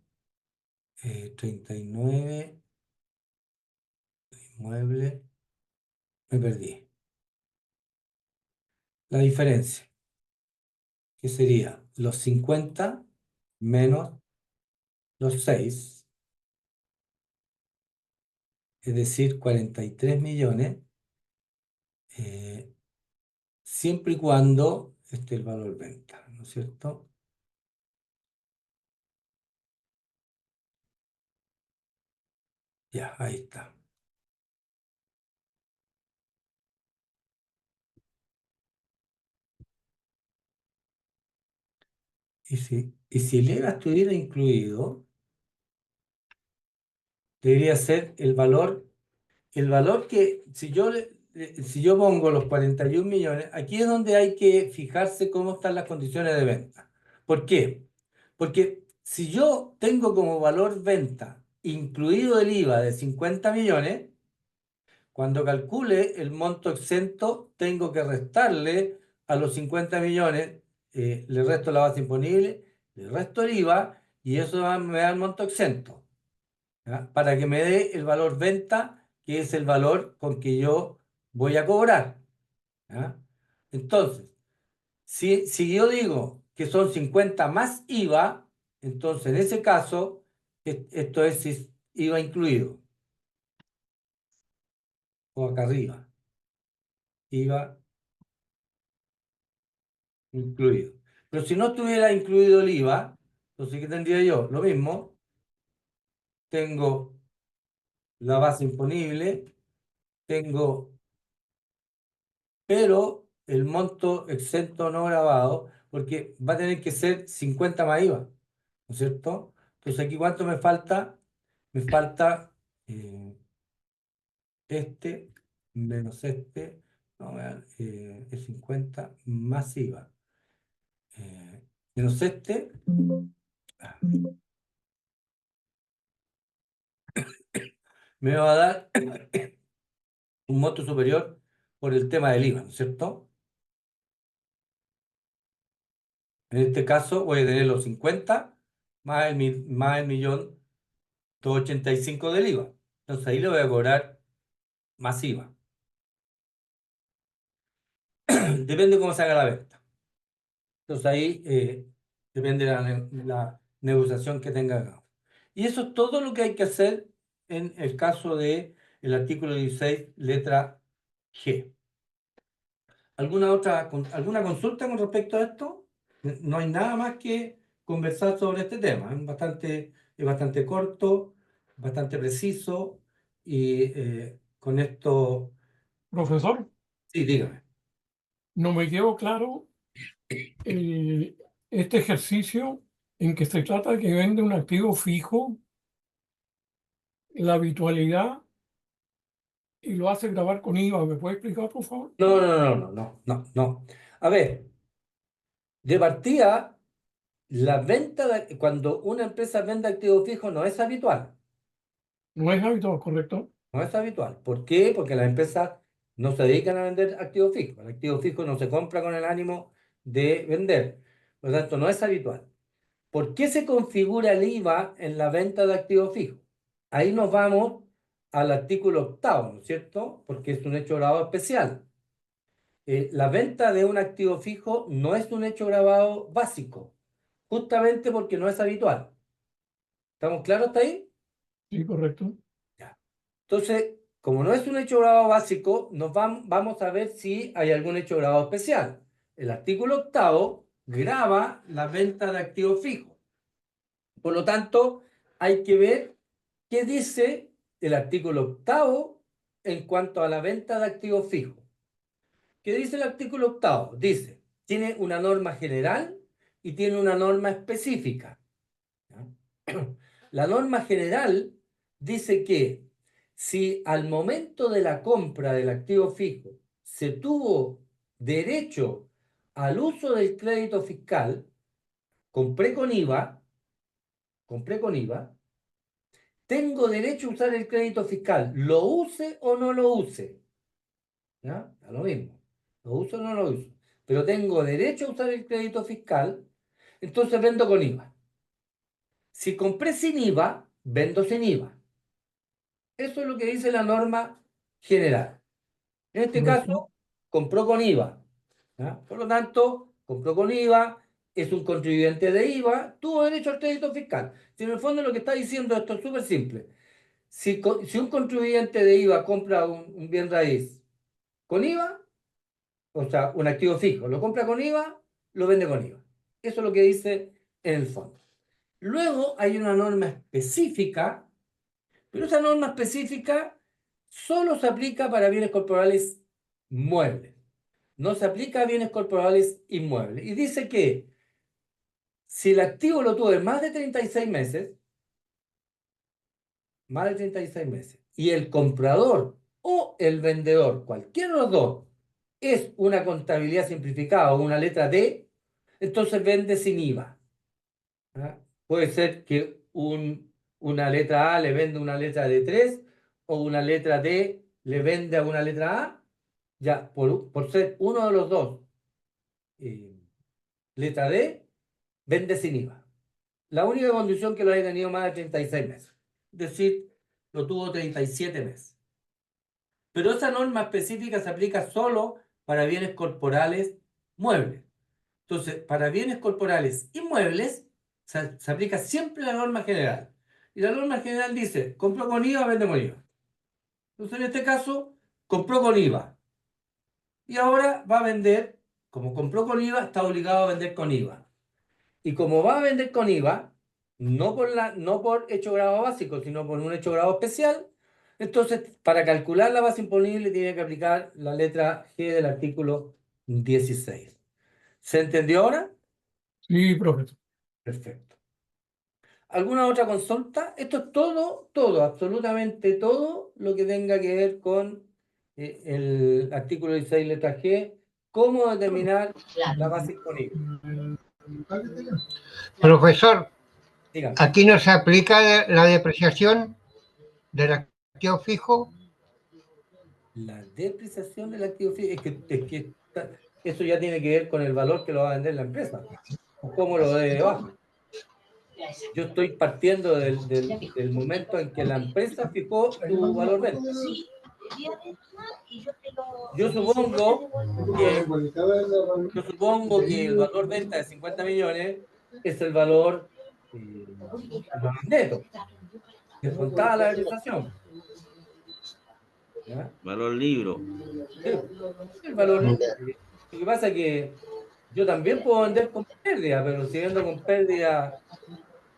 39, inmueble, me perdí. La diferencia, que sería los 50 menos los 6, es decir, 43 millones, eh, siempre y cuando esté el valor venta, ¿no es cierto? Ya, ahí está. Y si el IVA estuviera incluido, debería ser el valor que, si yo pongo los 41 millones, aquí es donde hay que fijarse cómo están las condiciones de venta. ¿Por qué? Porque si yo tengo como valor venta incluido el IVA de 50 millones, cuando calcule el monto exento, tengo que restarle a los 50 millones, le resto la base imponible, le resto el IVA y eso me da el monto exento, ¿ya? Para que me dé el valor venta, que es el valor con que yo voy a cobrar, ¿ya? Entonces, si yo digo que son 50 más IVA, entonces en ese caso, esto es si IVA incluido, o acá arriba, IVA incluido. Pero si no estuviera incluido el IVA, entonces ¿qué tendría yo? Lo mismo, tengo la base imponible, tengo, pero el monto exento no grabado, porque va a tener que ser 50 más IVA, ¿no es cierto? Entonces aquí ¿cuánto me falta? Me falta este menos este, no, vean, es 50 más IVA, eh, menos este, ah, me va a dar un monto superior por el tema del IVA, ¿no es cierto? En este caso voy a tener los 50 más el 1.285.000 del IVA. Entonces ahí le voy a cobrar más IVA. Depende cómo se haga la venta. Entonces ahí depende de la negociación que tenga acá. Y eso es todo lo que hay que hacer en el caso de el artículo 16, letra G. ¿Alguna consulta con respecto a esto? No hay nada más que conversar sobre este tema. Es bastante corto, bastante preciso y con esto, Profesor, sí, dígame. no me quedó claro eh, este ejercicio en que se trata de que vende un activo fijo, la habitualidad, y lo hace grabar con IVA. ¿Me puede explicar, por favor? No, no, no, no, no, no, no. A ver, de partida, cuando una empresa vende activos fijos no es habitual. No es habitual, ¿correcto? No es habitual. ¿Por qué? Porque las empresas no se dedican a vender activos fijos. El activo fijo no se compra con el ánimo de vender. Por lo tanto, no es habitual. ¿Por qué se configura el IVA en la venta de activos fijos? Ahí nos vamos al artículo 8, ¿no es cierto? Porque es un hecho grabado especial. La venta de un activo fijo no es un hecho grabado básico, justamente porque no es habitual. ¿Estamos claros hasta ahí? Sí, correcto. Ya. Entonces, como no es un hecho grabado básico, vamos a ver si hay algún hecho grabado especial. El artículo 8 graba la venta de activos fijos. Por lo tanto, hay que ver qué dice el artículo 8 en cuanto a la venta de activos fijos. ¿Qué dice el artículo 8? Dice, tiene una norma general y tiene una norma específica. ¿Ya? La norma general dice que si al momento de la compra del activo fijo se tuvo derecho al uso del crédito fiscal, compré con IVA, tengo derecho a usar el crédito fiscal, lo use o no lo use. ¿Ya? Da lo mismo. Lo uso o no lo uso. Pero tengo derecho a usar el crédito fiscal, entonces vendo con IVA. Si compré sin IVA, vendo sin IVA. Eso es lo que dice la norma general. En este Correcto. caso, compró con IVA. ¿Ya? Por lo tanto, compró con IVA, es un contribuyente de IVA, tuvo derecho al crédito fiscal. Si en el fondo lo que está diciendo esto es súper simple. Si un contribuyente de IVA compra un bien raíz con IVA, o sea, un activo fijo, lo compra con IVA, lo vende con IVA. Eso es lo que dice en el fondo. Luego hay una norma específica, pero esa norma específica solo se aplica para bienes corporales muebles. No se aplica a bienes corporales inmuebles. Y dice que si el activo lo tuve más de 36 meses, y el comprador o el vendedor, cualquiera de los dos, es una contabilidad simplificada o una letra D, entonces vende sin IVA. ¿Ah? Puede ser que una letra A le venda una letra de 3 o una letra D le vende a una letra A, ya por ser uno de los dos, eh, letra D, vende sin IVA. La única condición que lo haya tenido más de 36 meses. Es decir, lo tuvo 37 meses. Pero esa norma específica se aplica solo para bienes corporales muebles. Entonces, para bienes corporales inmuebles, se aplica siempre la norma general. Y la norma general dice, compró con IVA, vende con IVA. Entonces, en este caso, compró con IVA. Y ahora va a vender, como compró con IVA, está obligado a vender con IVA. Y como va a vender con IVA, no por hecho grado básico, sino por un hecho grado especial, entonces para calcular la base imponible tiene que aplicar la letra G del artículo 16. ¿Se entendió ahora? Sí, profesor. Perfecto. ¿Alguna otra consulta? Esto es todo, absolutamente todo lo que tenga que ver con el artículo 16, letra G, cómo determinar la base imponible. Profesor, Dígame. aquí no se aplica la depreciación del activo fijo. La depreciación del activo fijo, eso ya tiene que ver con el valor que lo va a vender la empresa, o cómo lo dé de baja. Yo estoy partiendo del momento en que la empresa fijó su valor venta. Yo supongo que, yo supongo que el valor venta de 50 millones es el valor, el valor neto, descontada la depreciación. ¿ya? Valor libro. Sí, el valor. Lo que pasa es que yo también puedo vender con pérdida, pero si vendo con pérdida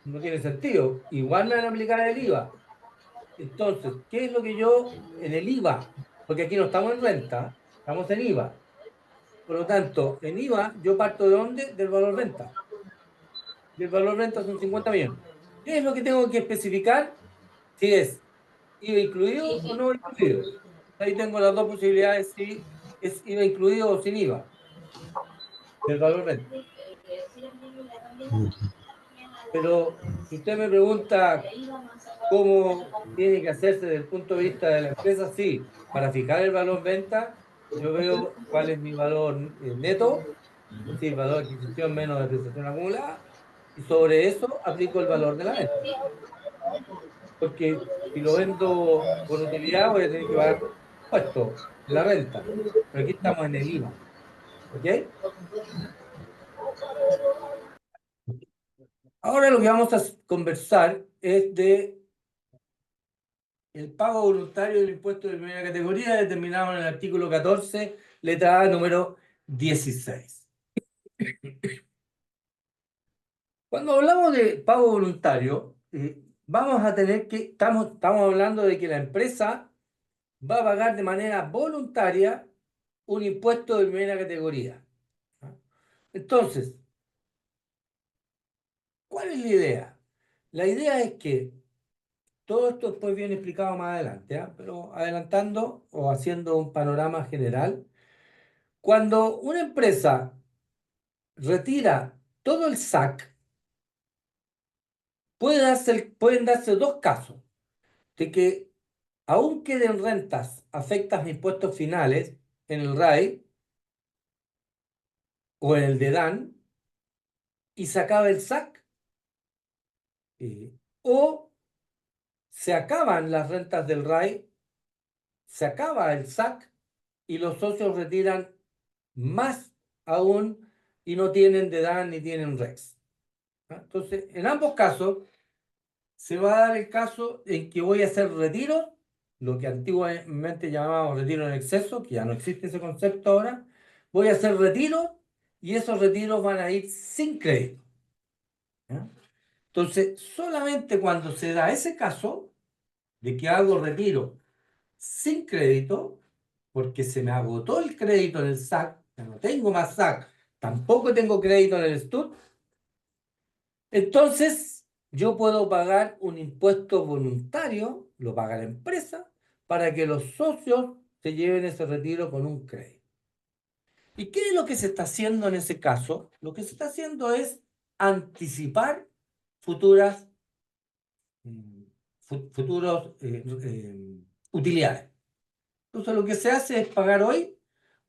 no tiene sentido. Igual me van a aplicar el IVA. Entonces, ¿qué es lo que yo en el IVA? Porque aquí no estamos en renta, estamos en IVA. Por lo tanto, en IVA yo parto de dónde? Del valor renta. Y el valor renta son 50 millones. ¿Qué es lo que tengo que especificar? Si es IVA incluido o no incluido. Ahí tengo las dos posibilidades, si es IVA incluido o sin IVA, del valor renta. Pero si usted me pregunta cómo tiene que hacerse desde el punto de vista de la empresa, sí, para fijar el valor venta, yo veo cuál es mi valor neto, es decir, valor de adquisición menos depreciación acumulada, y sobre eso aplico el valor de la venta. Porque si lo vendo con utilidad, voy a tener que pagar impuesto en la renta. Pero aquí estamos en el IVA. ¿Ok? Ahora lo que vamos a conversar es de el pago voluntario del impuesto de primera categoría determinado en el artículo 14, letra A, número 16. Cuando hablamos de pago voluntario, vamos a tener que, estamos hablando de que la empresa va a pagar de manera voluntaria un impuesto de primera categoría. ¿Ah? Entonces, ¿cuál es la idea? La idea es que todo esto después viene explicado más adelante, ¿ah? Pero adelantando o haciendo un panorama general, cuando una empresa retira todo el SAC, pueden darse dos casos, de que aún queden rentas afectas a impuestos finales en el RAI o en el DEDAN y se acaba el SAC, o se acaban las rentas del RAI, se acaba el SAC y los socios retiran más aún y no tienen DEDAN ni tienen REX. ¿Ah? Entonces, en ambos casos, se va a dar el caso en que voy a hacer retiro, lo que antiguamente llamábamos retiro en exceso, que ya no existe ese concepto ahora. Voy a hacer retiro y esos retiros van a ir sin crédito. ¿Ya? Entonces, solamente cuando se da ese caso de que hago retiro sin crédito, porque se me agotó el crédito en el SAC, ya no tengo más SAC, tampoco tengo crédito en el STUT, entonces yo puedo pagar un impuesto voluntario, lo paga la empresa, para que los socios se lleven ese retiro con un crédito. ¿Y qué es lo que se está haciendo en ese caso? Lo que se está haciendo es anticipar futuras, futuros utilidades. Entonces lo que se hace es pagar hoy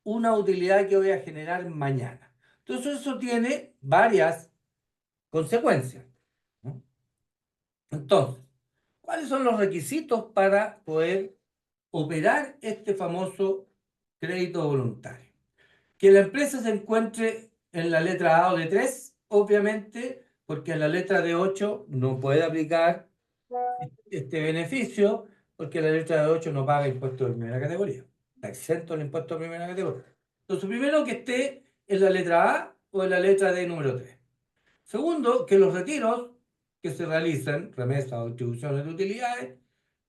una utilidad que voy a generar mañana. Entonces eso tiene varias consecuencias, ¿no? Entonces, ¿cuáles son los requisitos para poder operar este famoso crédito voluntario? Que la empresa se encuentre en la letra A o de 3, obviamente, porque en la letra de 8 no puede aplicar este beneficio, porque la letra de 8 no paga impuesto de primera categoría. Está exento el impuesto de primera categoría. Entonces, primero que esté en la letra A o en la letra D número 3. Segundo, que los retiros que se realicen, remesas o distribuciones de utilidades,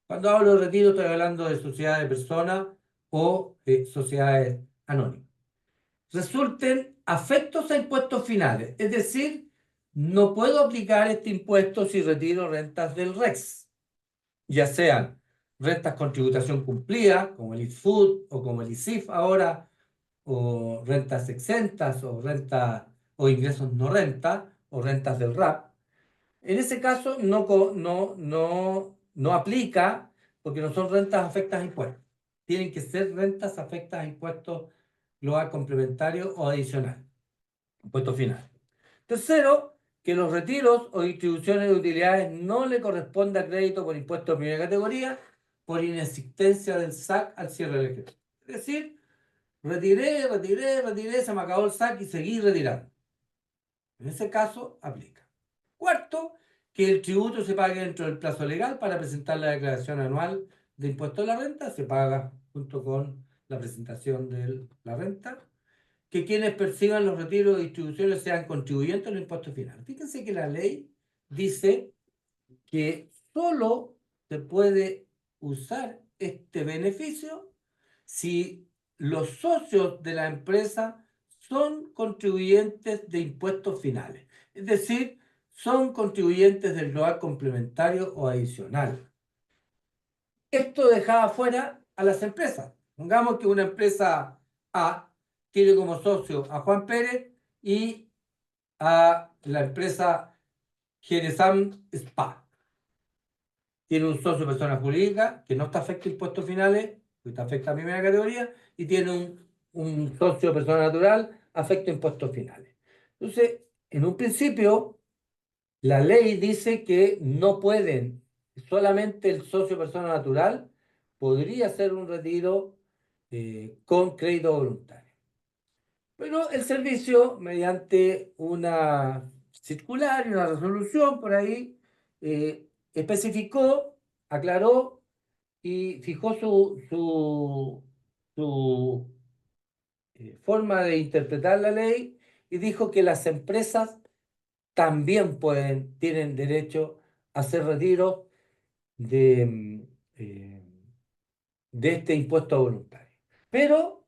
cuando hablo de retiro estoy hablando de sociedades de personas o de sociedades anónimas, resulten afectos a impuestos finales. Es decir, no puedo aplicar este impuesto si retiro rentas del REX, ya sean rentas con tributación cumplida, como el IFUD o como el ISIF ahora, o rentas exentas, o rentas o ingresos no renta, o rentas del RAP. En ese caso no aplica porque no son rentas afectas a impuestos. Tienen que ser rentas afectas a impuestos global complementario o adicional, impuesto final. Tercero, que los retiros o distribuciones de utilidades no le corresponda crédito por impuesto de primera categoría por inexistencia del SAC al cierre del ejercicio. Es decir, retiré, se me acabó el SAC y seguí retirando. En ese caso, aplica. Cuarto, que el tributo se pague dentro del plazo legal para presentar la declaración anual de impuesto a la renta se paga junto con la presentación de la renta, que quienes perciban los retiros de distribuciones sean contribuyentes al impuesto final. Fíjense que la ley dice que solo se puede usar este beneficio si los socios de la empresa son contribuyentes de impuestos finales, es decir, son contribuyentes del global complementario o adicional. Esto dejaba fuera a las empresas. Pongamos que una empresa A tiene como socio a Juan Pérez y a la empresa Geresam Spa. Tiene un socio persona jurídica que no está afecto a impuestos finales, que está afecto a primera categoría, y tiene un socio persona natural afecto a impuestos finales. Entonces, en un principio, la ley dice que no pueden, solamente el socio persona natural podría hacer un retiro con crédito voluntario. Pero el servicio, mediante una circular y una resolución por ahí, especificó, aclaró y fijó su forma de interpretar la ley y dijo que las empresas también tienen derecho a hacer retiros de, de este impuesto voluntario. Pero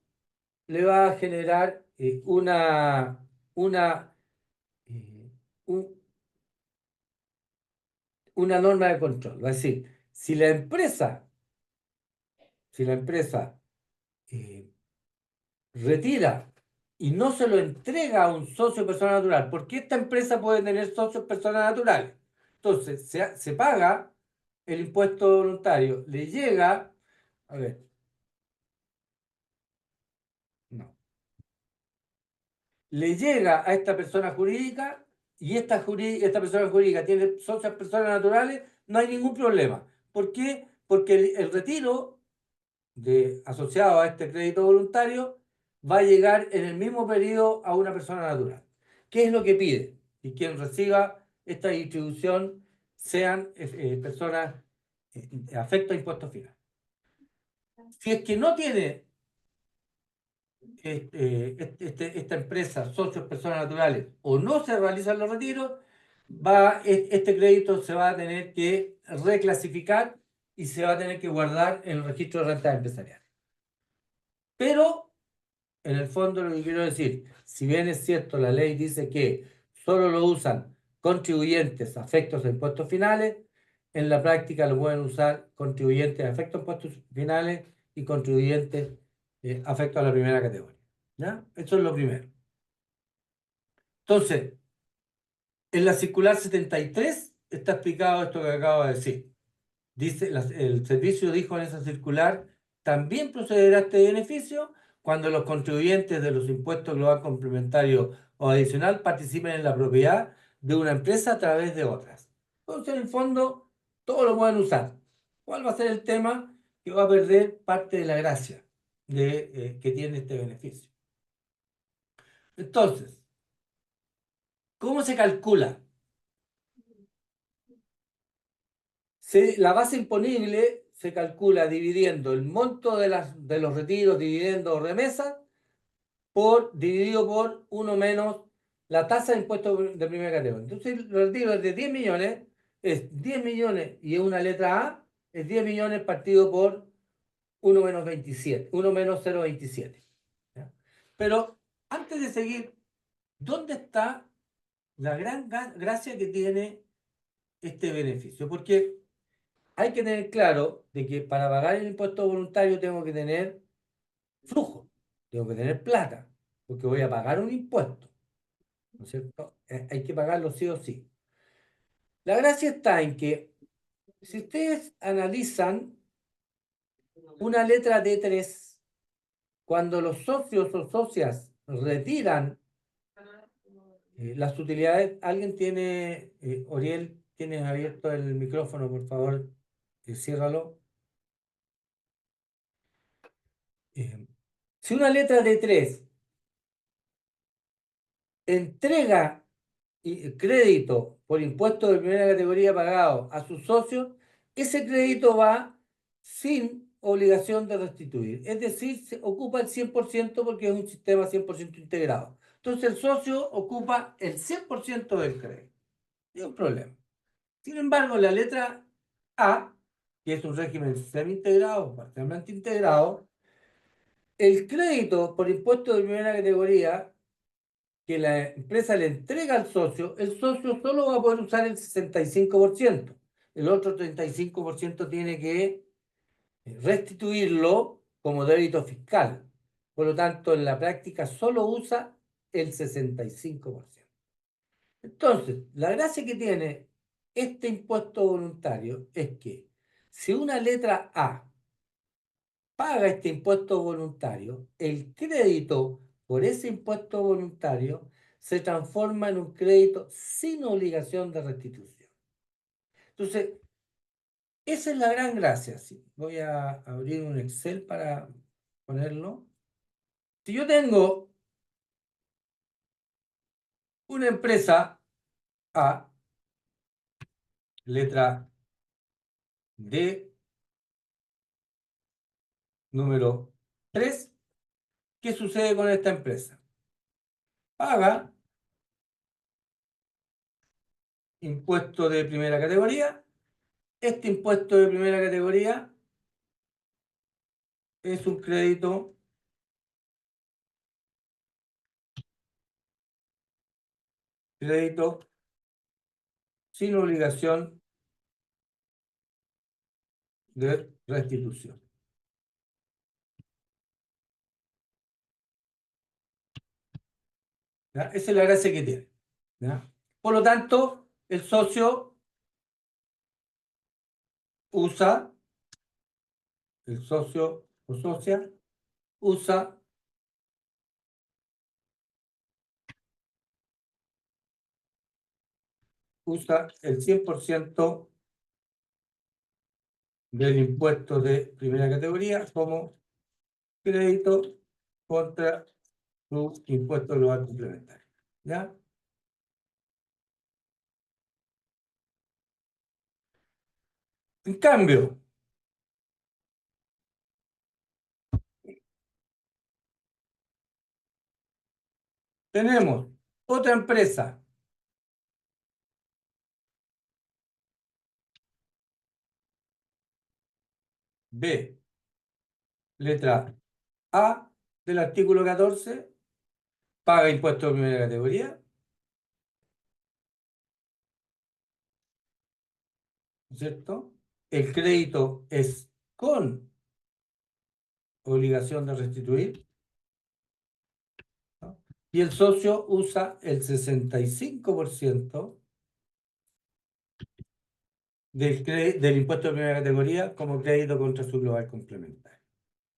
le va a generar una, eh, un- una norma de control. Va a decir, si la empresa eh, retira y no se lo entrega a un socio persona natural, porque esta empresa puede tener socios personas naturales. Entonces, se paga el impuesto voluntario, le llega, a ver, no, le llega a esta persona jurídica y esta persona jurídica tiene socias personas naturales, no hay ningún problema. ¿Por qué? Porque el retiro asociado a este crédito voluntario va a llegar en el mismo periodo a una persona natural. ¿Qué es lo que pide? Y quien reciba esta distribución sean personas afecto a impuestos finales. Si es que no tiene esta empresa, socios, personas naturales, o no se realizan los retiros, este crédito se va a tener que reclasificar y se va a tener que guardar en el registro de rentas empresariales. Pero, en el fondo, lo que quiero decir, si bien es cierto, la ley dice que solo lo usan contribuyentes afectos a impuestos finales, en la práctica lo pueden usar contribuyentes afectos a impuestos finales y contribuyentes afectos a la primera categoría. ¿Ya? Eso es lo primero. Entonces, en la circular 73 está explicado esto que acabo de decir. Dice, el servicio dijo en esa circular, también procederá a este beneficio cuando los contribuyentes de los impuestos global complementario o adicional participen en la propiedad de una empresa a través de otras. Entonces, en el fondo, todo lo pueden usar. ¿Cuál va a ser el tema? Que va a perder parte de la gracia que tiene este beneficio. Entonces, ¿cómo se calcula? La base imponible se calcula dividiendo el monto de los retiros, dividendos o remesas, dividido por 1 menos la tasa de impuesto de primera categoría. Entonces, el retiro es de 10 millones, es 10 millones y es una letra A, es 10 millones partido por 1 menos 27, 1 menos 0,27. ¿Ya? Pero antes de seguir, ¿dónde está la gran gracia que tiene este beneficio? Porque hay que tener claro de que para pagar el impuesto voluntario tengo que tener flujo, tengo que tener plata, porque voy a pagar un impuesto, ¿no es cierto? Hay que pagarlo sí o sí. La gracia está en que si ustedes analizan una letra D3, cuando los socios o socias retiran las utilidades, alguien tiene, Oriel, tienes abierto el micrófono, por favor, ciérralo. Si una letra D3 entrega crédito por impuesto de primera categoría pagado a sus socios, ese crédito va sin obligación de restituir. Es decir, se ocupa el 100% porque es un sistema 100% integrado. Entonces el socio ocupa el 100% del crédito. No hay un problema. Sin embargo, la letra A, que es un régimen semi-integrado, parcialmente integrado, el crédito por impuesto de primera categoría que la empresa le entrega al socio, el socio solo va a poder usar el 65%. El otro 35% tiene que restituirlo como débito fiscal. Por lo tanto, en la práctica solo usa el 65%. Entonces, la gracia que tiene este impuesto voluntario es que si una letra A paga este impuesto voluntario, el crédito por ese impuesto voluntario se transforma en un crédito sin obligación de restitución. Entonces, esa es la gran gracia. ¿Sí? Voy a abrir un Excel para ponerlo. Si yo tengo una empresa A, letra D, número 3, ¿qué sucede con esta empresa? Paga impuesto de primera categoría. Este impuesto de primera categoría es un crédito sin obligación de restitución. ¿Ya? Esa es la gracia que tiene. ¿Ya? Por lo tanto, el socio usa, el socio o socia usa el 100% del impuesto de primera categoría como crédito contra su impuesto global complementario. ¿Ya? En cambio, tenemos otra empresa B, letra A del artículo 14, paga impuesto de primera categoría, ¿cierto? El crédito es con obligación de restituir, ¿no? Y el socio usa el 65% del impuesto de primera categoría como crédito contra su global complementario.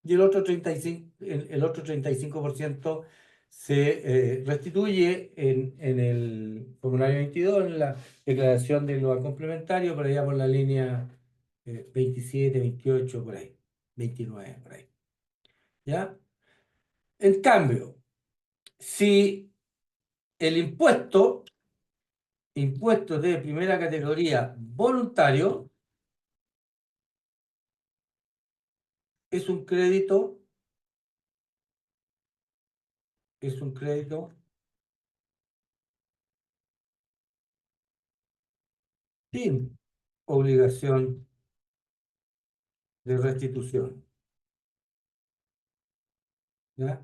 Y el otro 35% se restituye en el formulario 22, en la declaración del global complementario, por allá por la línea 27, 28, por ahí, 29, por ahí. ¿Ya? En cambio, si el impuesto de primera categoría voluntario, es un crédito, sin obligación de restitución. ¿Ya?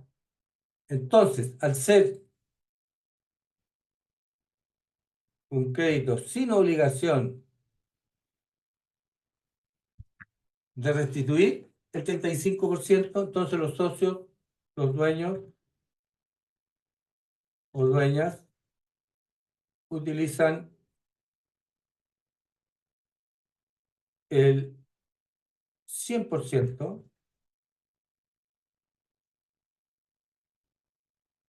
Entonces, al ser un crédito sin obligación de restituir el 35%, entonces los socios, los dueños o dueñas utilizan el 100%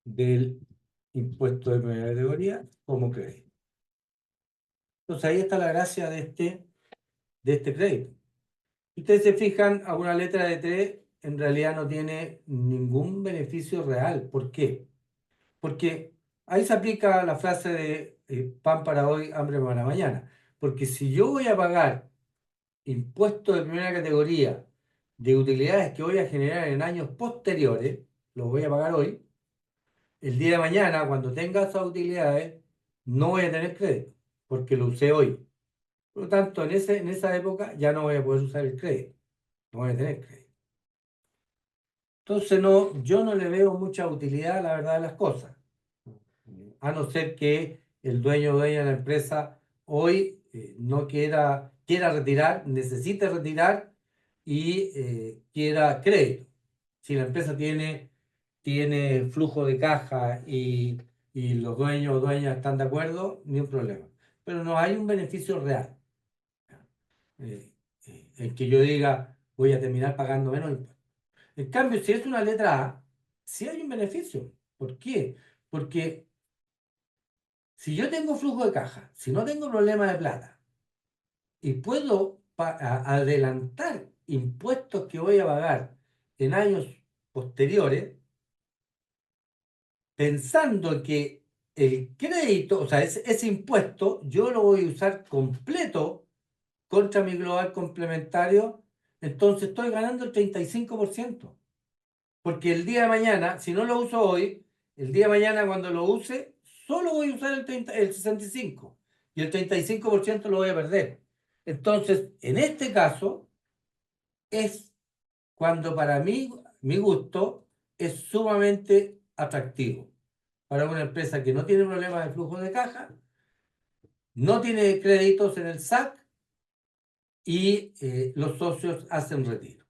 del impuesto de primera categoría como crédito. Entonces ahí está la gracia de este crédito. Si ustedes se fijan, a una letra de 3 en realidad no tiene ningún beneficio real. ¿Por qué? Porque ahí se aplica la frase de pan para hoy, hambre para mañana. Porque si yo voy a pagar impuesto de primera categoría de utilidades que voy a generar en años posteriores, los voy a pagar hoy, el día de mañana, cuando tenga esas utilidades, no voy a tener crédito, porque lo usé hoy. Por lo tanto, en esa época ya no voy a poder usar el crédito, no voy a tener crédito. Entonces, no, yo no le veo mucha utilidad a la verdad de las cosas, a no ser que el dueño o dueña de la empresa hoy no quiera retirar, necesite retirar y quiera crédito. Si la empresa tiene flujo de caja y los dueños o dueñas están de acuerdo, ni un problema. Pero no hay un beneficio real eh, en que yo diga voy a terminar pagando menos impuestos. En cambio, si es una letra A, sí hay un beneficio. ¿Por qué? Porque si yo tengo flujo de caja, si no tengo problema de plata y puedo adelantar impuestos que voy a pagar en años posteriores, pensando que el crédito, o sea, ese impuesto, yo lo voy a usar completo contra mi global complementario, entonces estoy ganando el 35%. Porque el día de mañana, si no lo uso hoy, el día de mañana cuando lo use, solo voy a usar el 65% y el 35% lo voy a perder. Entonces, en este caso, es cuando para mí, mi gusto, es sumamente atractivo para una empresa que no tiene problemas de flujo de caja, no tiene créditos en el SAC y los socios hacen retiro.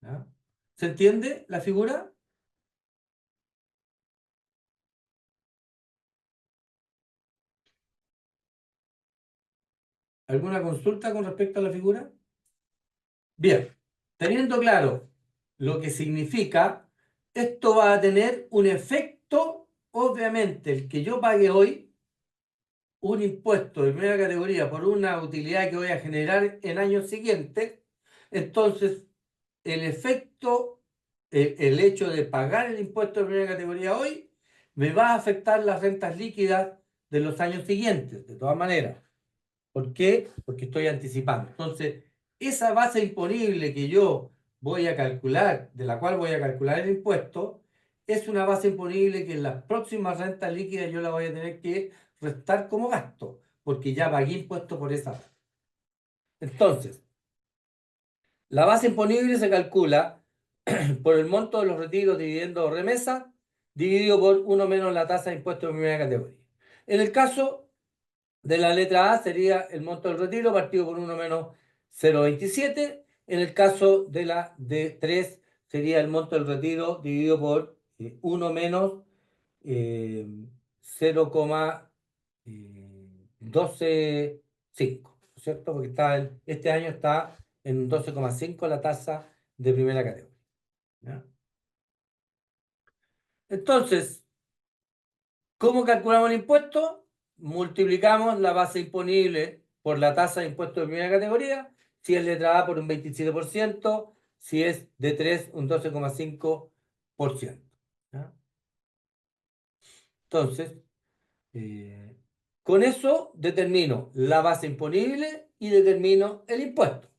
¿Ya? ¿Se entiende la figura? ¿Alguna consulta con respecto a la figura? Bien, teniendo claro lo que significa, esto va a tener un efecto, obviamente, el que yo pague hoy un impuesto de primera categoría por una utilidad que voy a generar en años siguientes, entonces el efecto, el hecho de pagar el impuesto de primera categoría hoy, me va a afectar las rentas líquidas de los años siguientes, de todas maneras. ¿Por qué? Porque estoy anticipando. Entonces, esa base imponible que yo voy a calcular, de la cual voy a calcular el impuesto, es una base imponible que en las próximas rentas líquidas yo la voy a tener que restar como gasto, porque ya pagué impuesto por esa base. Entonces, la base imponible se calcula por el monto de los retiros, dividendos o remesas, dividido por 1 menos la tasa de impuesto de primera categoría. En el caso de la letra A sería el monto del retiro partido por 1 menos 0,27. En el caso de la D3 sería el monto del retiro dividido por 1 menos 0,125, ¿no es cierto? Porque este año está en 12,5 la tasa de primera categoría. ¿Ya? Entonces, ¿cómo calculamos el impuesto? Multiplicamos la base imponible por la tasa de impuesto de primera categoría, si es letra A por un 27%, si es D3 un 12,5%. ¿Ya? Entonces, eh, con eso determino la base imponible y determino el impuesto.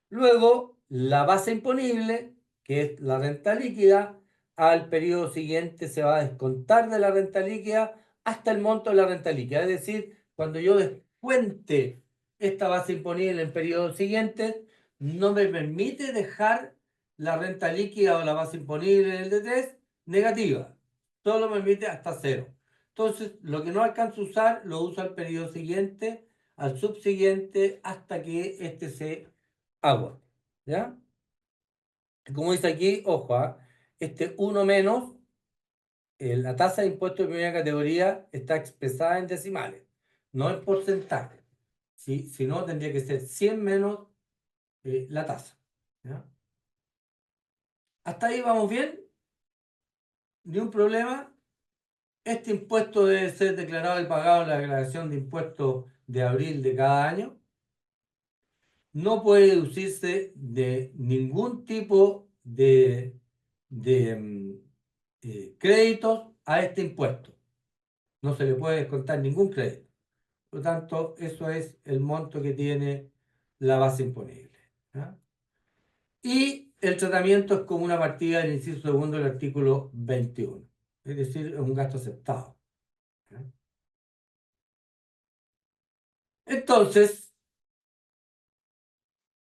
Luego, la base imponible, que es la renta líquida, al periodo siguiente se va a descontar de la renta líquida hasta el monto de la renta líquida. Es decir, cuando yo descuente esta base imponible en periodos siguientes, no me permite dejar la renta líquida o la base imponible en el D3 negativa. Solo me permite hasta cero. Entonces, lo que no alcanzo a usar, lo uso al periodo siguiente, al subsiguiente, hasta que este se agua. ¿Ya? Como dice aquí, ojo, este 1 menos, la tasa de impuesto de primera categoría está expresada en decimales, no en porcentaje. ¿Sí? Si no, tendría que ser 100 menos la tasa. ¿Ya? ¿Hasta ahí vamos bien? ¿Ni un problema? Este impuesto debe ser declarado y pagado en la declaración de impuestos de abril de cada año. No puede deducirse de ningún tipo de créditos a este impuesto. No se le puede descontar ningún crédito. Por lo tanto, eso es el monto que tiene la base imponible. ¿Ya? Y el tratamiento es como una partida del inciso segundo del artículo 21, es decir, es un gasto aceptado. ¿Ya? Entonces,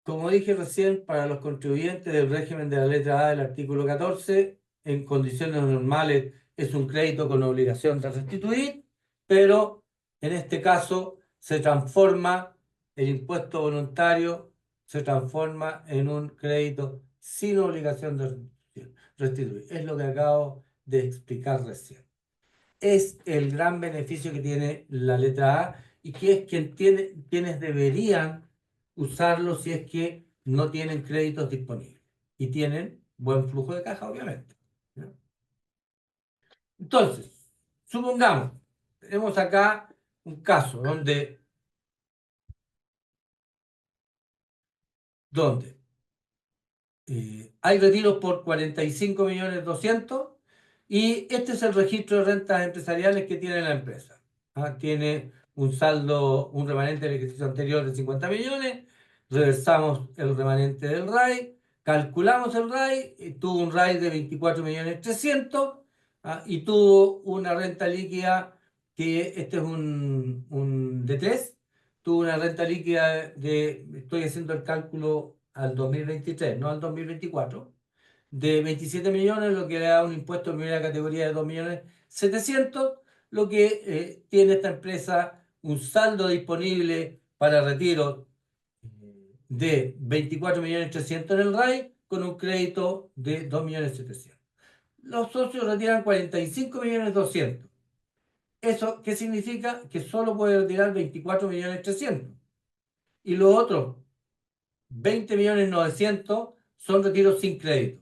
como dije recién, para los contribuyentes del régimen de la letra A del artículo 14, en condiciones normales es un crédito con obligación de restituir, pero en este caso se transforma el impuesto voluntario, se transforma en un crédito sin obligación de restituir. Es lo que acabo de explicar recién. Es el gran beneficio que tiene la letra A y que es quienes deberían usarlo si es que no tienen créditos disponibles y tienen buen flujo de caja, obviamente. ¿No? Entonces, supongamos, tenemos acá un caso donde hay retiros por 45.200.000 y este es el registro de rentas empresariales que tiene la empresa. ¿Ah? Tiene un saldo, un remanente del ejercicio anterior de 50 millones, reversamos el remanente del RAI, calculamos el RAI, y tuvo un RAI de 24.300.000, ¿ah? Y tuvo una renta líquida que este es un D3, tuvo una renta líquida estoy haciendo el cálculo al 2023, no al 2024, de 27 millones, lo que le da un impuesto de primera categoría de 2.700.000, lo que tiene esta empresa un saldo disponible para retiro de 24.300.000 en el RAI con un crédito de 2.700.000. Los socios retiran 45.200.000. ¿Eso qué significa? Que solo puede retirar 24.300.000. Y los otros 20.900.000 son retiros sin crédito.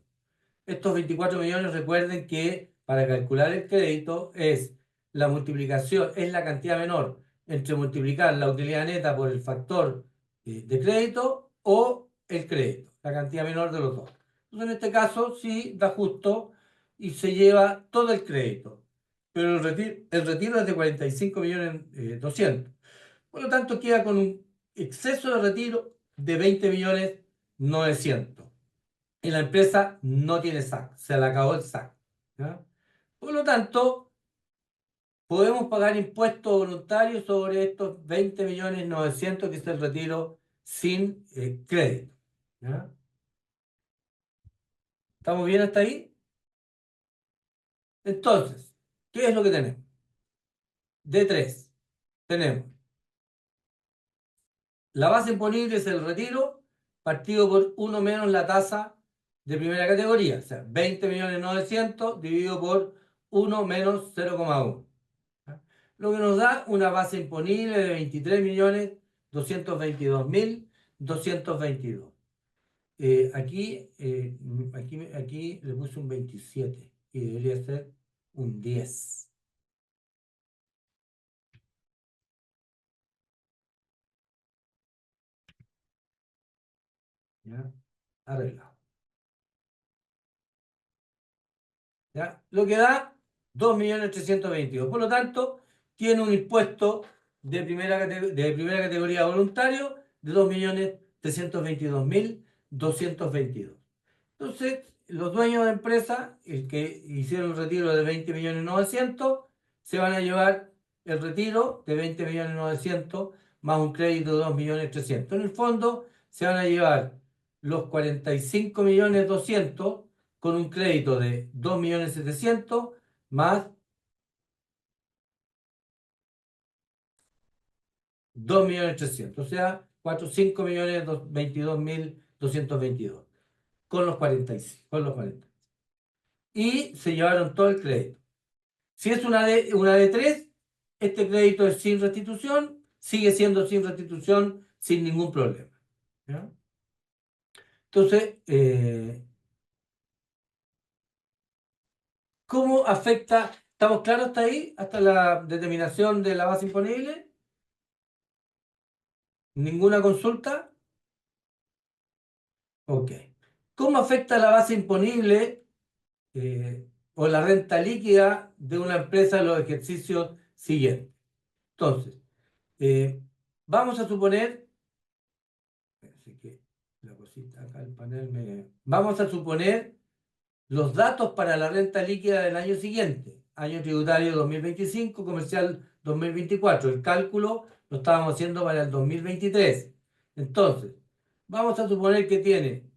Estos 24 millones, recuerden que para calcular el crédito es la multiplicación, es la cantidad menor entre multiplicar la utilidad neta por el factor de crédito o el crédito, la cantidad menor de los dos. Entonces, en este caso, sí da justo y se lleva todo el crédito, pero el retiro es de 45.200.000. Por lo tanto, queda con un exceso de retiro de 20.900.000. Y la empresa no tiene SAC, se le acabó el SAC. ¿Ya? Por lo tanto, podemos pagar impuestos voluntarios sobre estos 20.900.000 que es el retiro sin crédito. ¿Ya? ¿Estamos bien hasta ahí? Entonces, ¿qué es lo que tenemos? D3, tenemos la base imponible es el retiro partido por 1 menos la tasa de primera categoría, o sea, 20.900.000 dividido por 1 menos 0,1. ¿Ya? Lo que nos da una base imponible de 23.222.222. Aquí le puse un 27 y debería ser un 10. ¿Ya? Arreglado. ¿Ya? Lo que da 2.322.000. Por lo tanto, tiene un impuesto de primera categoría voluntario de 2.322.222. Entonces, los dueños de empresa, el que hicieron el retiro de 20.900.000, se van a llevar el retiro de 20.900.000 más un crédito de 2.300.000. En el fondo, se van a llevar los 45.200.000 con un crédito de 2.700.000 más 2.300.000. O sea, 5.22.222.222 con los 45, con los 40. Y se llevaron todo el crédito. Si es una de 3, este crédito es sin restitución, sigue siendo sin restitución sin ningún problema. ¿Ya? Entonces, ¿cómo afecta? ¿Estamos claros hasta ahí? ¿Hasta la determinación de la base imponible? ¿Ninguna consulta? Ok. ¿Cómo afecta la base imponible o la renta líquida de una empresa en los ejercicios siguientes? Entonces, vamos a suponer Así que la cosita acá, el panel me... Vamos a suponer los datos para la renta líquida del año siguiente, año tributario 2025, comercial 2024. El cálculo lo estábamos haciendo para el 2023. Entonces, vamos a suponer que tiene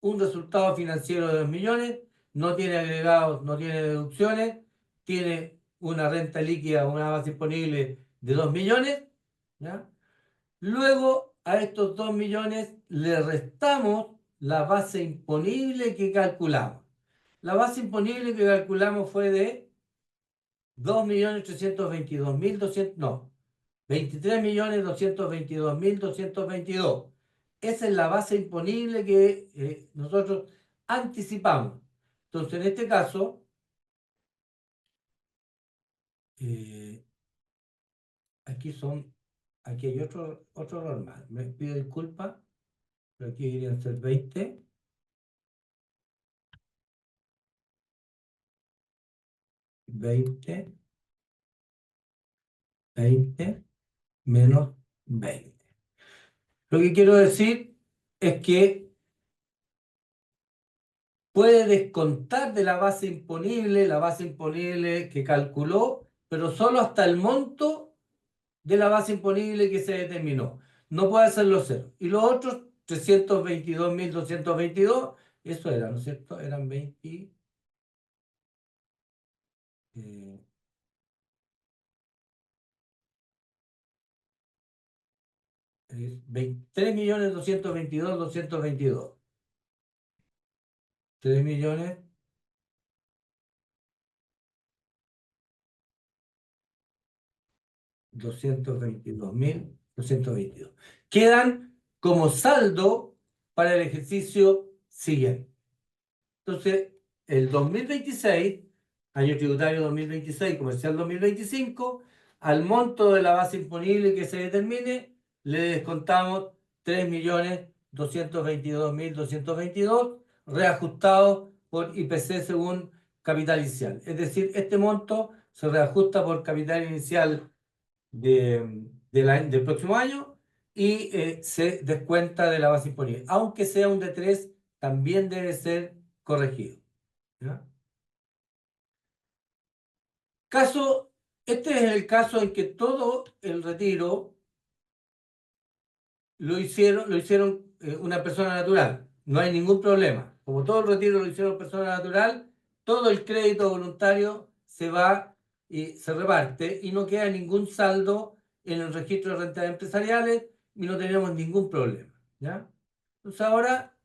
un resultado financiero de 2 millones, no tiene agregados, no tiene deducciones, tiene una renta líquida, una base disponible de 2 millones, ¿ya? Luego a estos 2 millones le restamos la base imponible que calculamos. La base imponible que calculamos fue de 2.322.200, no, 23.222.222. Esa es la base imponible que nosotros anticipamos. Entonces, en este caso, eh, aquí hay otro error más. Me pido disculpas, pero aquí deberían ser 20, 20, 20 menos 20. Lo que quiero decir es que puede descontar de la base imponible que calculó, pero solo hasta el monto de la base imponible que se determinó. No puede hacerlo cero. Y los otros 322.222, eso era, ¿no es cierto? Eran 20, eh, es 3.222.222. 3.222.222. Quedan como saldo para el ejercicio siguiente. Entonces, el 2026, año tributario 2026, comercial 2025, al monto de la base imponible que se determine, le descontamos 3.222.222, reajustado por IPC según capital inicial. Es decir, este monto se reajusta por capital inicial del próximo año y se descuenta de la base imponible. Aunque sea un D3, también debe ser corregido. ¿Ya? Caso, este es el caso en que todo el retiro lo hicieron una persona natural. No hay ningún problema. Como todo el retiro lo hicieron persona natural, todo el crédito voluntario se va y se reparte y no queda ningún saldo en el registro de rentas empresariales y no tenemos ningún problema. ¿Ya? Entonces ahora,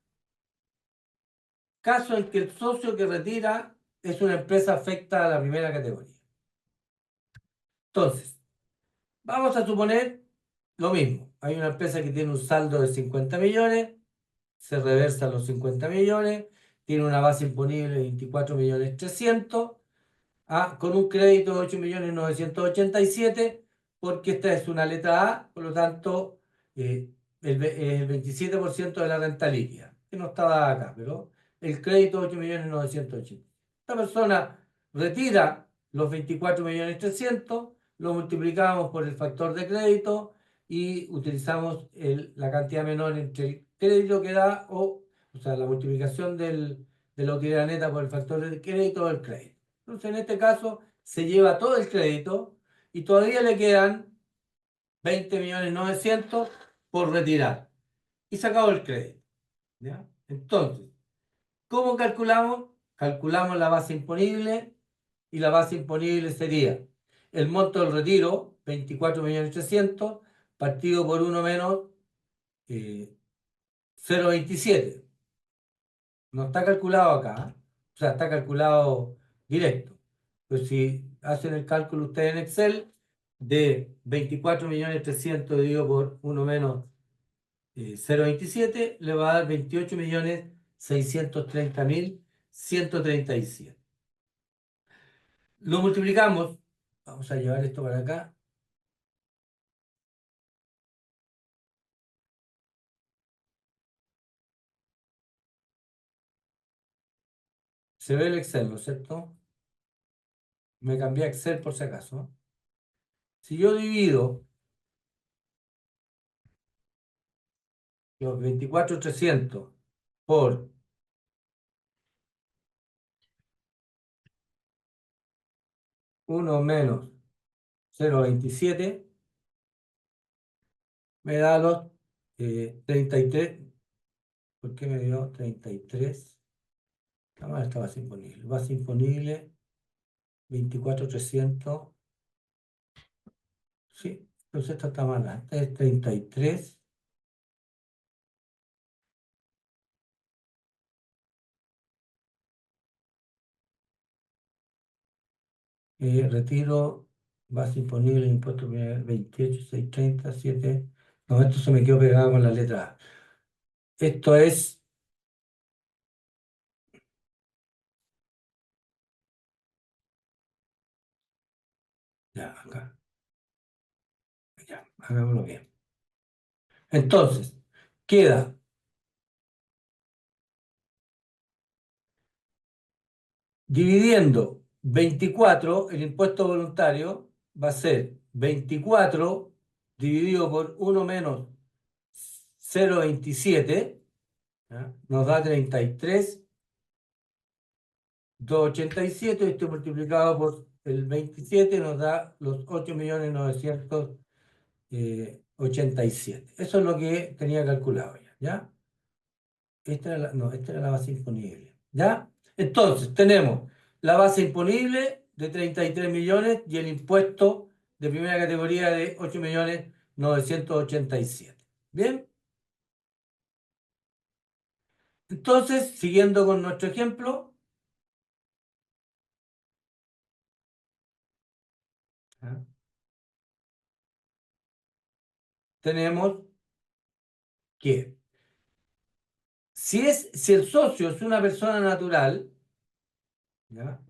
caso en que el socio que retira es una empresa afecta a la primera categoría. Entonces, vamos a suponer lo mismo. Hay una empresa que tiene un saldo de 50 millones, se reversan los 50 millones, tiene una base imponible de 24.300.000, con un crédito de 8.987.000, porque esta es una letra A, por lo tanto, el 27% de la renta líquida, que no estaba acá, pero el crédito 8.980.000. Esta persona retira los 24.300.000, lo multiplicamos por el factor de crédito y utilizamos la cantidad menor entre el crédito que da, o sea, la multiplicación de la utilidad neta por el factor de crédito o el crédito. Entonces, en este caso, se lleva todo el crédito y todavía le quedan 20.900.000 por retirar. Y se acabó el crédito. ¿Ya? Entonces, ¿cómo calculamos? Calculamos la base imponible y la base imponible sería el monto del retiro, 24.300.000, partido por 1 menos 0,27. No está calculado acá, ¿eh? O sea, está calculado directo. Pues si hacen el cálculo ustedes en Excel, de 24.300.000 dividido por 1 menos 0,27, le va a dar 28.630.137. Lo multiplicamos, vamos a llevar esto para acá. Se ve el Excel, ¿no es cierto? Me cambié a Excel por si acaso. Si yo divido los 24.300 por 1 menos 0,27 me da los 33. ¿Por qué me dio 33? Esta base imponible. Base imponible 24.300. Sí, entonces esta está mala. Esta es 33. Retiro base imponible, impuesto preliminar 28, 630, 7. No, esto se me quedó pegado con la letra A. Esto es. Ya, acá. Ya, hagámoslo bien. Entonces, queda dividiendo 24, el impuesto voluntario va a ser 24 dividido por 1 menos 0,27, ¿ya? Nos da 33.287, esto multiplicado por el 27 nos da los 8.987. Eso es lo que tenía calculado ya, ¿ya? Esta era la base imponible, ¿ya? Entonces, tenemos la base imponible de 33 millones y el impuesto de primera categoría de 8.987. ¿Bien? Entonces, siguiendo con nuestro ejemplo, ¿ya? Tenemos que si el socio es una persona natural, ¿ya?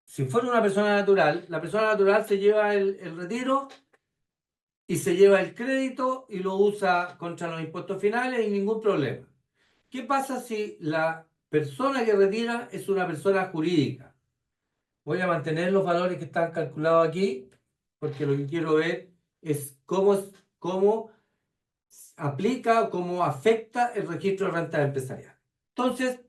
Si fuera una persona natural, la persona natural se lleva el retiro y se lleva el crédito y lo usa contra los impuestos finales y ningún problema. ¿Qué pasa si la persona que retira es una persona jurídica? Voy a mantener los valores que están calculados aquí, porque lo que quiero ver es cómo aplica o cómo afecta el registro de renta empresarial. Entonces,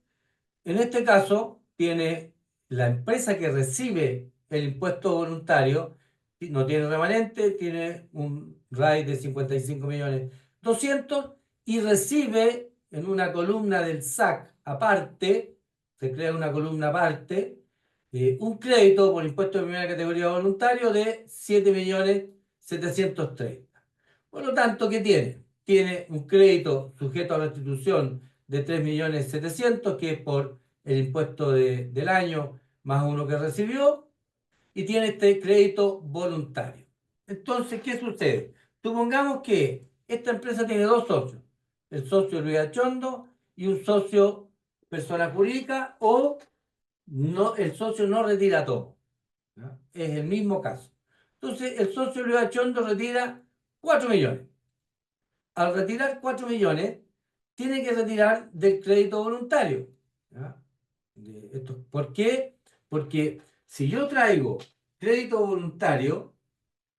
en este caso, tiene la empresa que recibe el impuesto voluntario, no tiene remanente, tiene un RAI de 55.200.000 y recibe en una columna del SAC aparte, se crea una columna aparte, un crédito por impuesto de primera categoría voluntario de 7.730.000. Por lo tanto, ¿qué tiene? Tiene un crédito sujeto a restitución de 3.700.000, que es por el impuesto del año más uno que recibió, y tiene este crédito voluntario. Entonces, ¿qué sucede? Supongamos que esta empresa tiene dos socios, el socio Luis Achondo y un socio persona jurídica, o no, el socio no retira todo, ¿ya? Es el mismo caso. Entonces, el socio Luis Achondo retira 4 millones. Al retirar 4 millones, tiene que retirar del crédito voluntario, ¿ya? ¿Por qué? Porque si yo traigo crédito voluntario,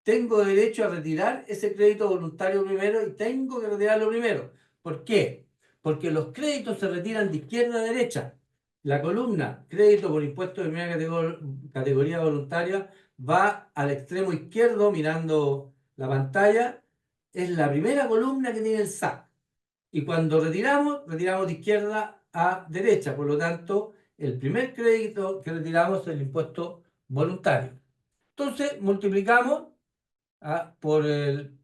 tengo derecho a retirar ese crédito voluntario primero y tengo que retirarlo primero. ¿Por qué? Porque los créditos se retiran de izquierda a derecha. La columna crédito por impuesto de primera categoría voluntaria va al extremo izquierdo mirando la pantalla. Es la primera columna que tiene el SAC. Y cuando retiramos de izquierda a derecha. Por lo tanto, el primer crédito que retiramos es el impuesto voluntario. Entonces, multiplicamos, por el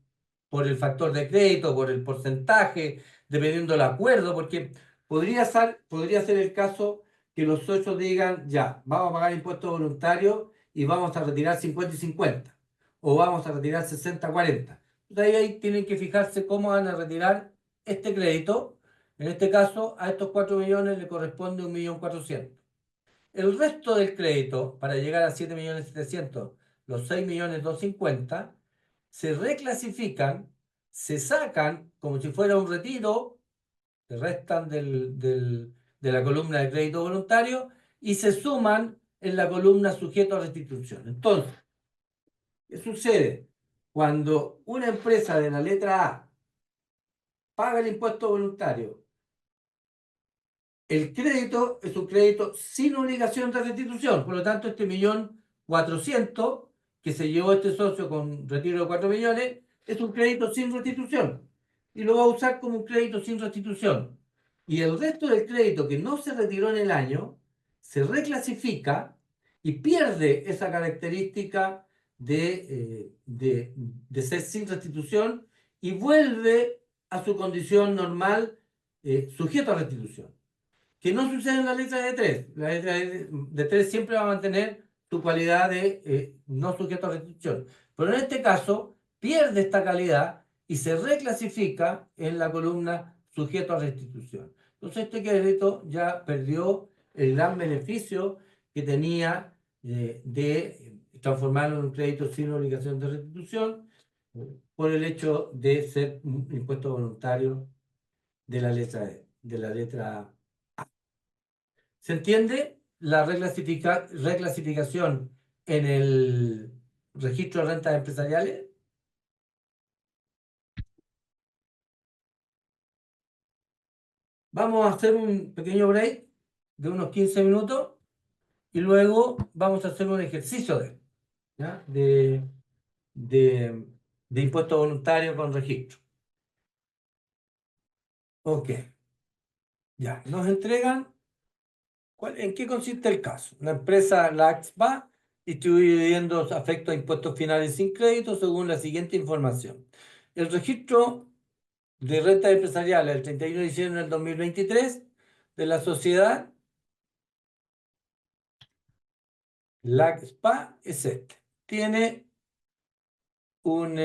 factor de crédito, por el porcentaje, dependiendo del acuerdo, porque podría ser el caso que los socios digan, ya, vamos a pagar impuestos voluntarios y vamos a retirar 50 y 50, o vamos a retirar 60-40. Entonces ahí tienen que fijarse cómo van a retirar este crédito. En este caso, a estos 4 millones le corresponde 1.400.000. El resto del crédito, para llegar a 7.700.000, los 6.250.000, se reclasifican, se sacan como si fuera un retiro, se restan de la columna de crédito voluntario y se suman en la columna sujeto a restitución. Entonces, ¿qué sucede? Cuando una empresa de la letra A paga el impuesto voluntario, el crédito es un crédito sin obligación de restitución. Por lo tanto, este 1.400.000 que se llevó este socio con retiro de 4 millones es un crédito sin restitución. Y lo va a usar como un crédito sin restitución. Y el resto del crédito que no se retiró en el año se reclasifica y pierde esa característica de ser sin restitución y vuelve a su condición normal, sujeto a restitución, que no sucede en la letra de 3. La letra de 3 siempre va a mantener su cualidad de no sujeto a restricción. Pero en este caso pierde esta calidad y se reclasifica en la columna sujeto a restitución. Entonces este crédito ya perdió el gran beneficio que tenía de transformarlo en un crédito sin obligación de restitución por el hecho de ser un impuesto voluntario de la letra A. ¿Se entiende? La reclasificación en el registro de rentas empresariales. Vamos a hacer un pequeño break de unos 15 minutos y luego vamos a hacer un ejercicio ¿ya? De impuesto voluntario con registro. Ok. Ya, nos entregan. ¿En qué consiste el caso? La empresa, la AXPA, distribuye dividendos afectos a impuestos finales sin crédito según la siguiente información. El registro de rentas empresariales el 31 de diciembre del 2023 de la sociedad, la AXPA, es este. Tiene un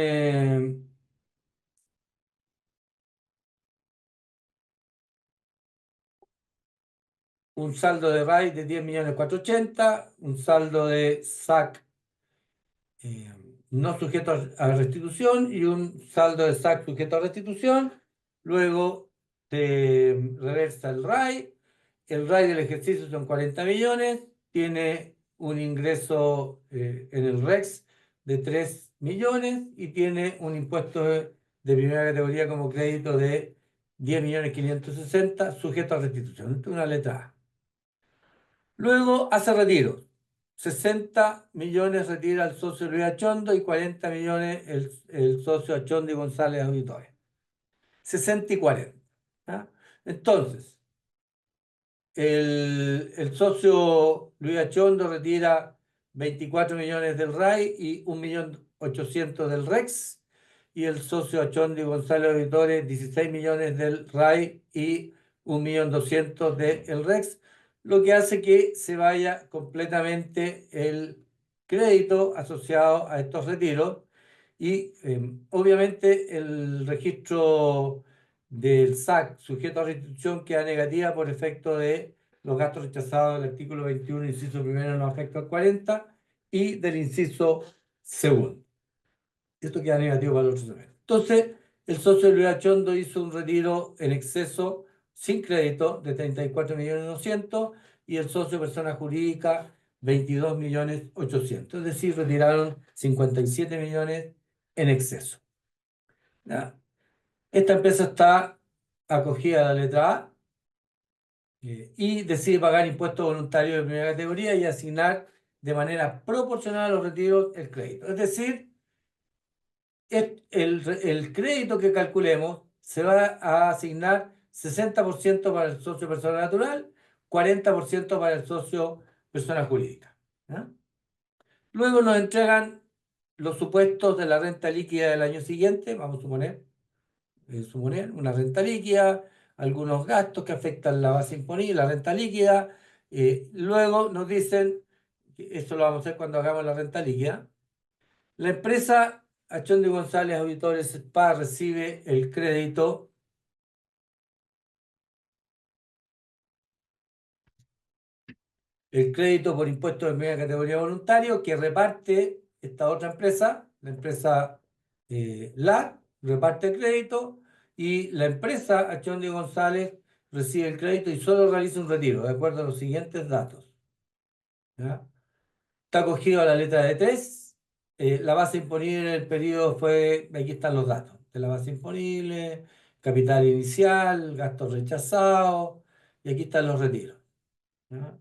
saldo de RAI de 10.480.000, un saldo de SAC no sujeto a restitución y un saldo de SAC sujeto a restitución. Luego te reversa el RAI. El RAI del ejercicio son 40 millones. Tiene un ingreso en el REX de 3 millones y tiene un impuesto de primera categoría como crédito de 10.560.000 sujeto a restitución. Esto es una letra A. Luego hace retiros. 60 millones retira el socio Luis Achondo y 40 millones el socio Achondo y González Auditores. 60 y 40. ¿Ah? Entonces, el socio Luis Achondo retira 24 millones del RAI y 1.800.000 del REX. Y el socio Achondo y González Auditores 16 millones del RAI y 1.200.000 del REX, lo que hace que se vaya completamente el crédito asociado a estos retiros y obviamente el registro del SAC sujeto a restitución queda negativa por efecto de los gastos rechazados del artículo 21, inciso primero, no afecta al 40 y del inciso segundo. Esto queda negativo para el otro semestre. Entonces, el socio Luis Achondo hizo un retiro en exceso sin crédito de 34.900.000 y el socio persona jurídica 22.800.000. Es decir, retiraron 57 millones en exceso. ¿Ya? Esta empresa está acogida a la letra A y decide pagar impuestos voluntarios de primera categoría y asignar de manera proporcional a los retiros el crédito. Es decir, el crédito que calculemos se va a asignar 60% para el socio persona natural, 40% para el socio persona jurídica. ¿Ya? Luego nos entregan los supuestos de la renta líquida del año siguiente, vamos a suponer una renta líquida, algunos gastos que afectan la base imponible, la renta líquida. Luego nos dicen, esto lo vamos a hacer cuando hagamos la renta líquida, la empresa Achondo y González Auditores SPA recibe el crédito por impuesto de primera categoría voluntario que reparte esta otra empresa, la empresa LAR, reparte el crédito y la empresa Achondo y González recibe el crédito y solo realiza un retiro, de acuerdo a los siguientes datos. ¿Ya? Está acogido a la letra de 3, La base imponible en el periodo fue, aquí están los datos, de la base imponible, capital inicial, gastos rechazados, y aquí están los retiros. ¿Ya?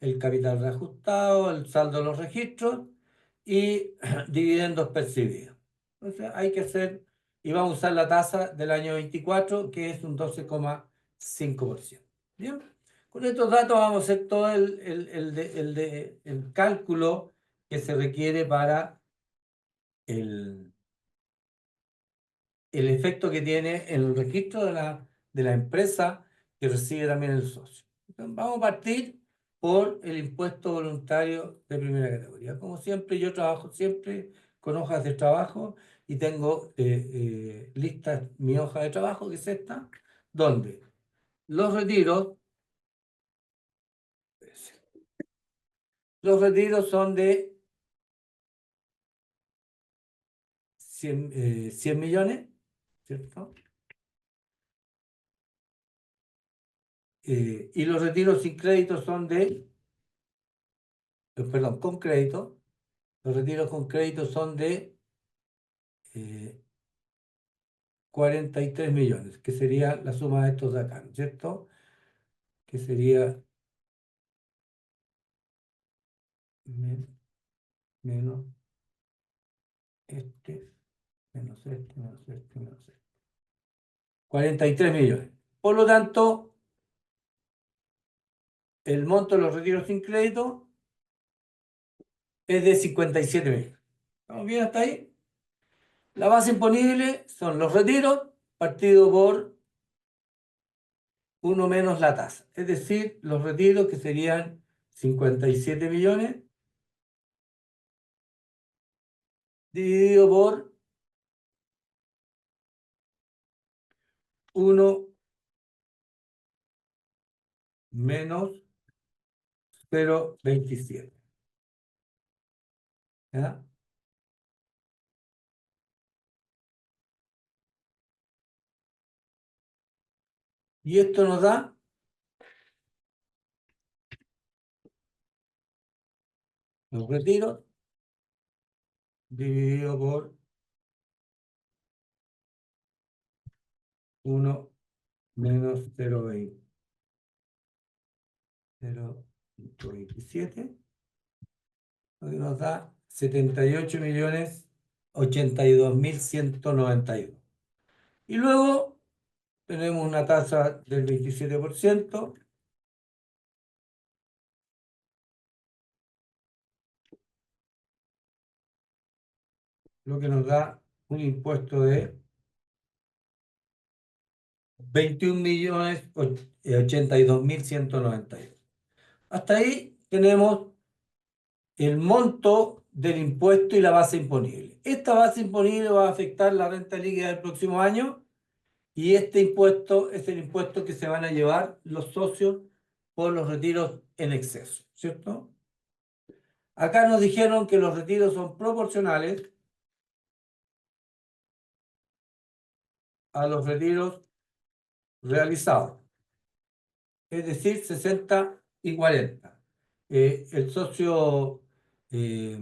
El capital reajustado, el saldo de los registros y dividendos percibidos. Entonces hay que hacer, y vamos a usar la tasa del año 24, que es un 12,5%. Bien, con estos datos vamos a hacer todo el cálculo que se requiere para el, el efecto que tiene en el registro de la empresa que recibe también el socio. Entonces, vamos a partir por el impuesto voluntario de primera categoría. Como siempre, yo trabajo siempre con hojas de trabajo y tengo lista mi hoja de trabajo, que es esta, donde los retiros son de 100 millones, ¿cierto? Y los retiros sin crédito son de, perdón, con crédito. Los retiros con crédito son de 43 millones, que sería la suma de estos de acá, ¿no es cierto? Que sería menos este, menos este, menos este, menos este. 43 millones. Por lo tanto, el monto de los retiros sin crédito es de 57 millones. ¿Estamos bien hasta ahí? La base imponible son los retiros partido por 1 menos la tasa. Es decir, los retiros que serían 57 millones dividido por 1 menos 0,27. ¿Ya? Y esto nos da los retiros dividido por 1 menos 0,27, lo que nos da 78.082.192. Y luego tenemos una tasa del 27%, lo que nos da un impuesto de 21.082.192. Hasta ahí tenemos el monto del impuesto y la base imponible. Esta base imponible va a afectar la renta líquida del próximo año y este impuesto es el impuesto que se van a llevar los socios por los retiros en exceso, ¿cierto? Acá nos dijeron que los retiros son proporcionales a los retiros realizados, es decir, 60 y 40. El socio eh,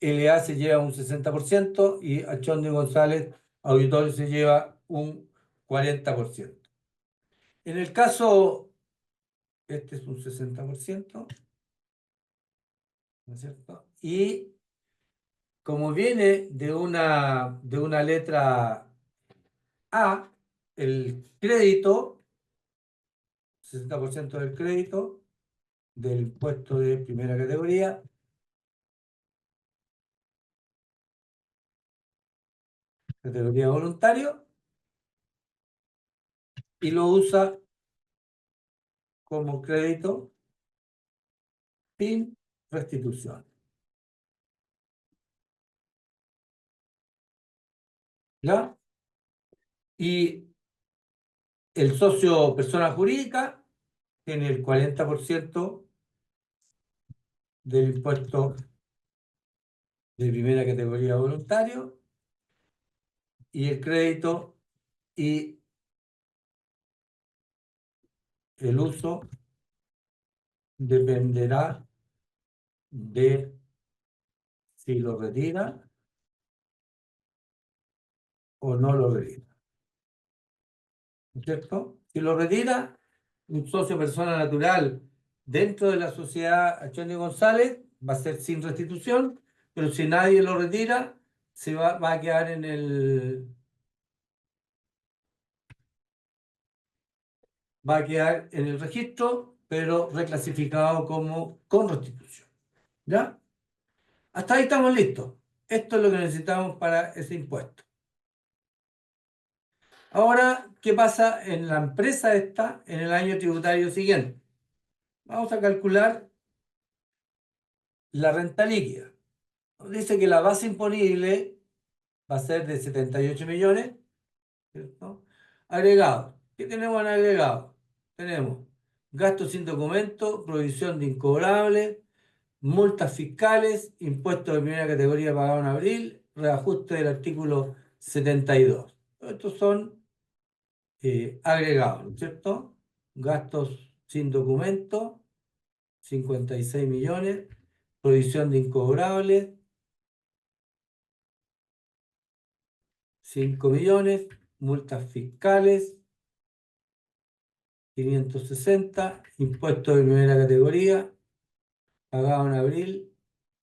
LA se lleva un 60% y Achondo y González Auditorio se lleva un 40%. En el caso, este es un 60%, ¿no es cierto? Y como viene de una letra A, el crédito, 60% del crédito del impuesto de primera categoría voluntario, y lo usa como crédito sin restitución. ¿Ya? Y el socio persona jurídica tiene el 40% del impuesto de primera categoría voluntario y el crédito y el uso dependerá de si lo retira o no lo retira. ¿No es cierto? Si lo retira, un socio persona natural dentro de la sociedad Achone González va a ser sin restitución, pero si nadie lo retira, se va a quedar en el registro, pero reclasificado como con restitución. ¿Ya? Hasta ahí estamos listos. Esto es lo que necesitamos para ese impuesto. Ahora, ¿qué pasa en la empresa esta en el año tributario siguiente? Vamos a calcular la renta líquida. Dice que la base imponible va a ser de 78 millones, ¿cierto? Agregado. ¿Qué tenemos en agregado? Tenemos gastos sin documento, provisión de incobrable, multas fiscales, impuestos de primera categoría pagado en abril, reajuste del artículo 72. Estos son agregados, ¿no es cierto? Gastos sin documento, 56 millones, provisión de incobrables, 5 millones, multas fiscales, 560, impuestos de primera categoría, pagado en abril,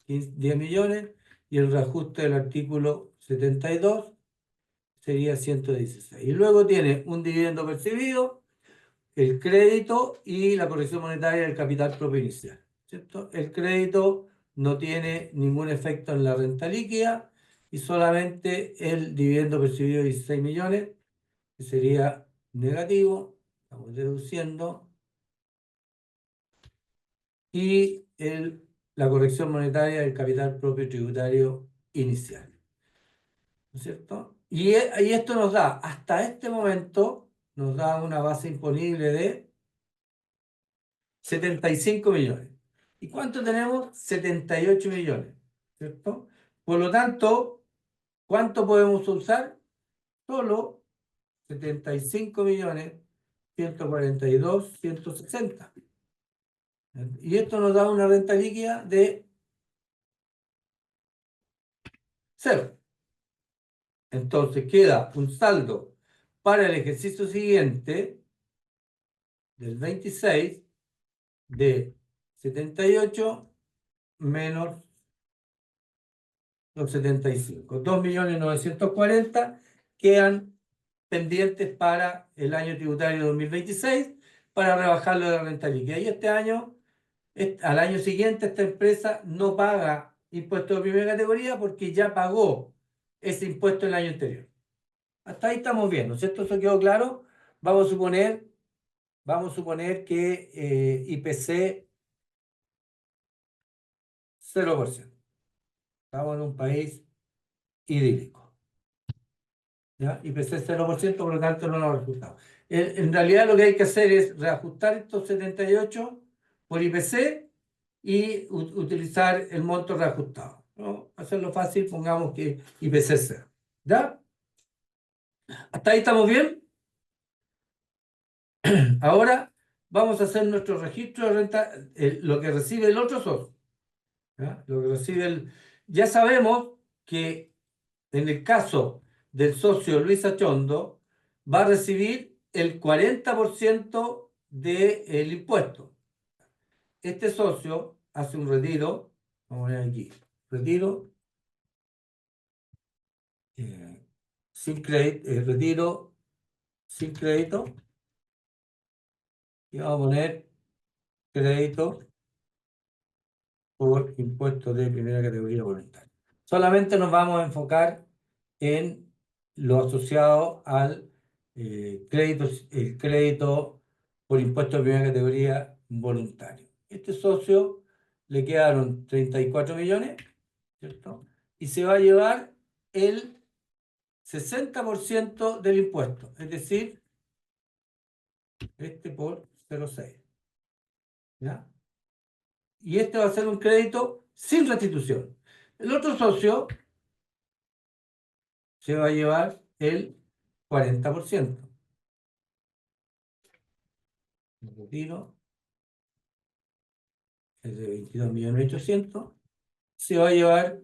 10 millones, y el reajuste del artículo 72 sería 116. Y luego tiene un dividendo percibido, el crédito y la corrección monetaria del capital propio inicial, ¿cierto? El crédito no tiene ningún efecto en la renta líquida y solamente el dividendo percibido de 16 millones, que sería negativo, estamos deduciendo, y la corrección monetaria del capital propio tributario inicial, ¿no es cierto? Y esto nos da, hasta este momento, nos da una base imponible de 75 millones. ¿Y cuánto tenemos? 78 millones, ¿cierto? Por lo tanto, ¿cuánto podemos usar? Solo 75 millones, 142, 160. Y esto nos da una renta líquida de cero. Entonces queda un saldo para el ejercicio siguiente del 26 de 78 menos los 75. 2.940.000 quedan pendientes para el año tributario 2026 para rebajarlo de la renta líquida. Y este año, al año siguiente, esta empresa no paga impuesto de primera categoría porque ya pagó ese impuesto el año anterior. Hasta ahí estamos bien, ¿no es cierto? ¿Eso quedó claro? Vamos a suponer que IPC 0%. Estamos en un país idílico. ¿Ya? IPC 0%, por lo tanto no nos resulta. En realidad lo que hay que hacer es reajustar estos 78 por IPC y utilizar el monto reajustado, ¿no? Hacerlo fácil, pongamos que IPC 0. ¿Ya? ¿Hasta ahí estamos bien? Ahora vamos a hacer nuestro registro de renta, lo que recibe el otro socio. ¿Ya? Lo que recibe ya sabemos que en el caso del socio Luis Achondo, va a recibir el 40% del impuesto. Este socio hace un retiro, vamos a ver aquí, retiro sin crédito, retiro sin crédito, y vamos a poner crédito por impuestos de primera categoría voluntaria. Solamente nos vamos a enfocar en lo asociado al el crédito por impuestos de primera categoría voluntario. Este socio le quedaron 34 millones, ¿cierto? Y se va a llevar el 60% del impuesto, es decir, este por 0,6. ¿Ya? Y este va a ser un crédito sin restitución. El otro socio se va a llevar el 40%. El retiro es de 22.800.000. Se va a llevar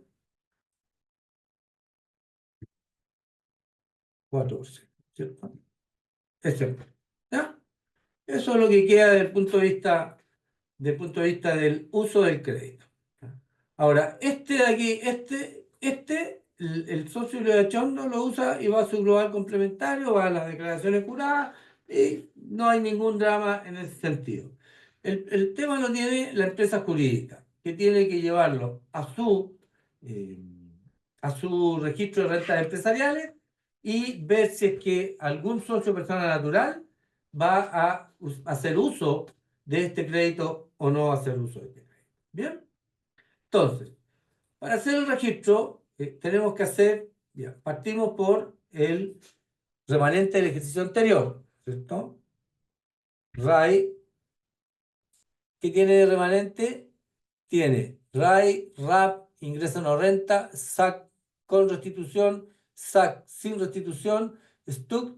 14, ¿cierto? Ese, ¿ya? Eso es lo que queda desde el punto de vista del uso del crédito. Ahora, este de aquí, el socio de obligación no lo usa y va a su global complementario, va a las declaraciones juradas y no hay ningún drama en ese sentido. El tema lo tiene la empresa jurídica, que tiene que llevarlo eh, a su registro de rentas empresariales y ver si es que algún socio persona natural va a hacer uso de este crédito o no va a hacer uso de este crédito. ¿Bien? Entonces, para hacer el registro, tenemos que hacer, ya, partimos por el remanente del ejercicio anterior, ¿cierto? RAI, ¿qué tiene de remanente? Tiene RAI, RAP, ingreso no renta, SAC con restitución, SAC sin restitución, STUT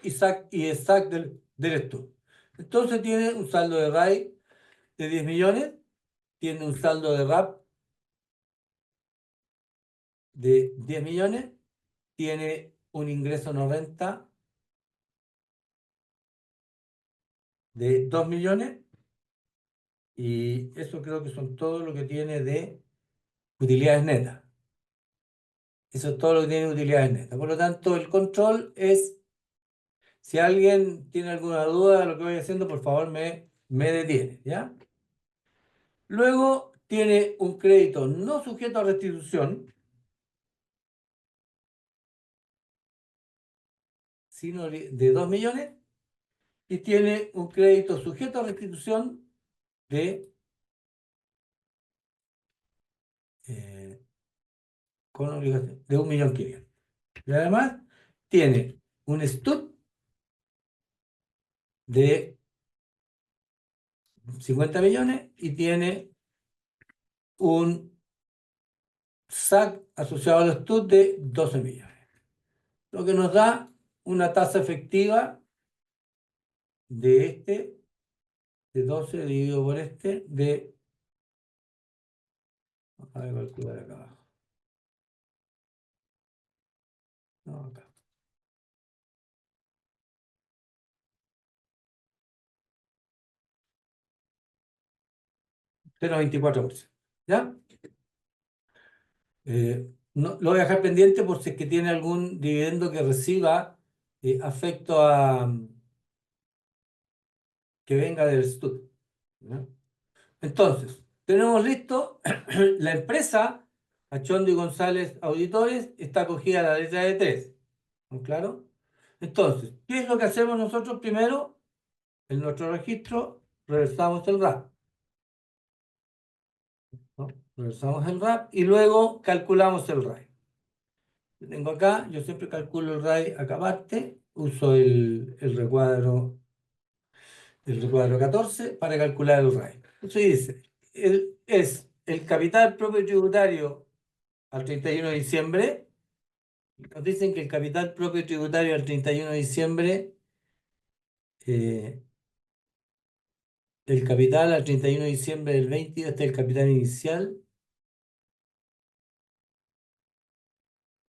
y SAC del STUT. Entonces tiene un saldo de RAI de 10 millones, tiene un saldo de RAP de 10 millones, tiene un ingreso no renta de 2 millones y eso creo que son todo lo que tiene de utilidades netas. Eso es todo lo que tiene de utilidades netas. Por lo tanto, el control es, si alguien tiene alguna duda de lo que voy haciendo, por favor me detiene, ¿ya? Luego tiene un crédito no sujeto a restitución, sino de 2 millones, y tiene un crédito sujeto a restitución de con obligación de 1.500.000. Y además tiene un STUT de 50 millones y tiene un SAC asociado al STUT de 12 millones. Lo que nos da una tasa efectiva de 12 dividido por a ver, calcular acá abajo. No, acá. 0,24%. ¿Ya? No, lo voy a dejar pendiente por si es que tiene algún dividendo que reciba afecto a que venga del STUT. ¿Ya? Entonces, tenemos listo, la empresa Achondo y González Auditores está acogida a la letra de 3. ¿No? ¿Claro? Entonces, ¿qué es lo que hacemos nosotros primero? En nuestro registro reversamos el RAP. ¿No? Reversamos el RAP y luego calculamos el RAI. Yo tengo acá, yo siempre calculo el RAI acá aparte, uso el recuadro 14 para calcular el RAI. Entonces dice, es el capital propio tributario al 31 de diciembre. Nos dicen que el capital propio tributario al 31 de diciembre, el capital al 31 de diciembre del 20, este es el capital inicial.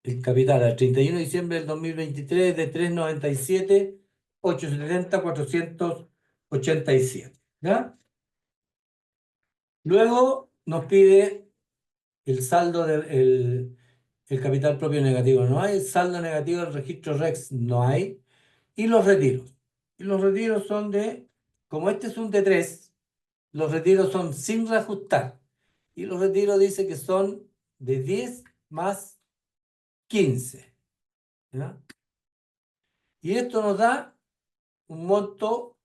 El capital al 31 de diciembre del 2023 es de 397.870.487. ¿Ya? Luego nos pide el saldo el capital propio negativo. No hay saldo negativo del registro REX, no hay. Y los retiros. Y los retiros son como este es un T3, los retiros son sin reajustar. Y los retiros dice que son de 10 más 15. ¿Ya? Y esto nos da un monto,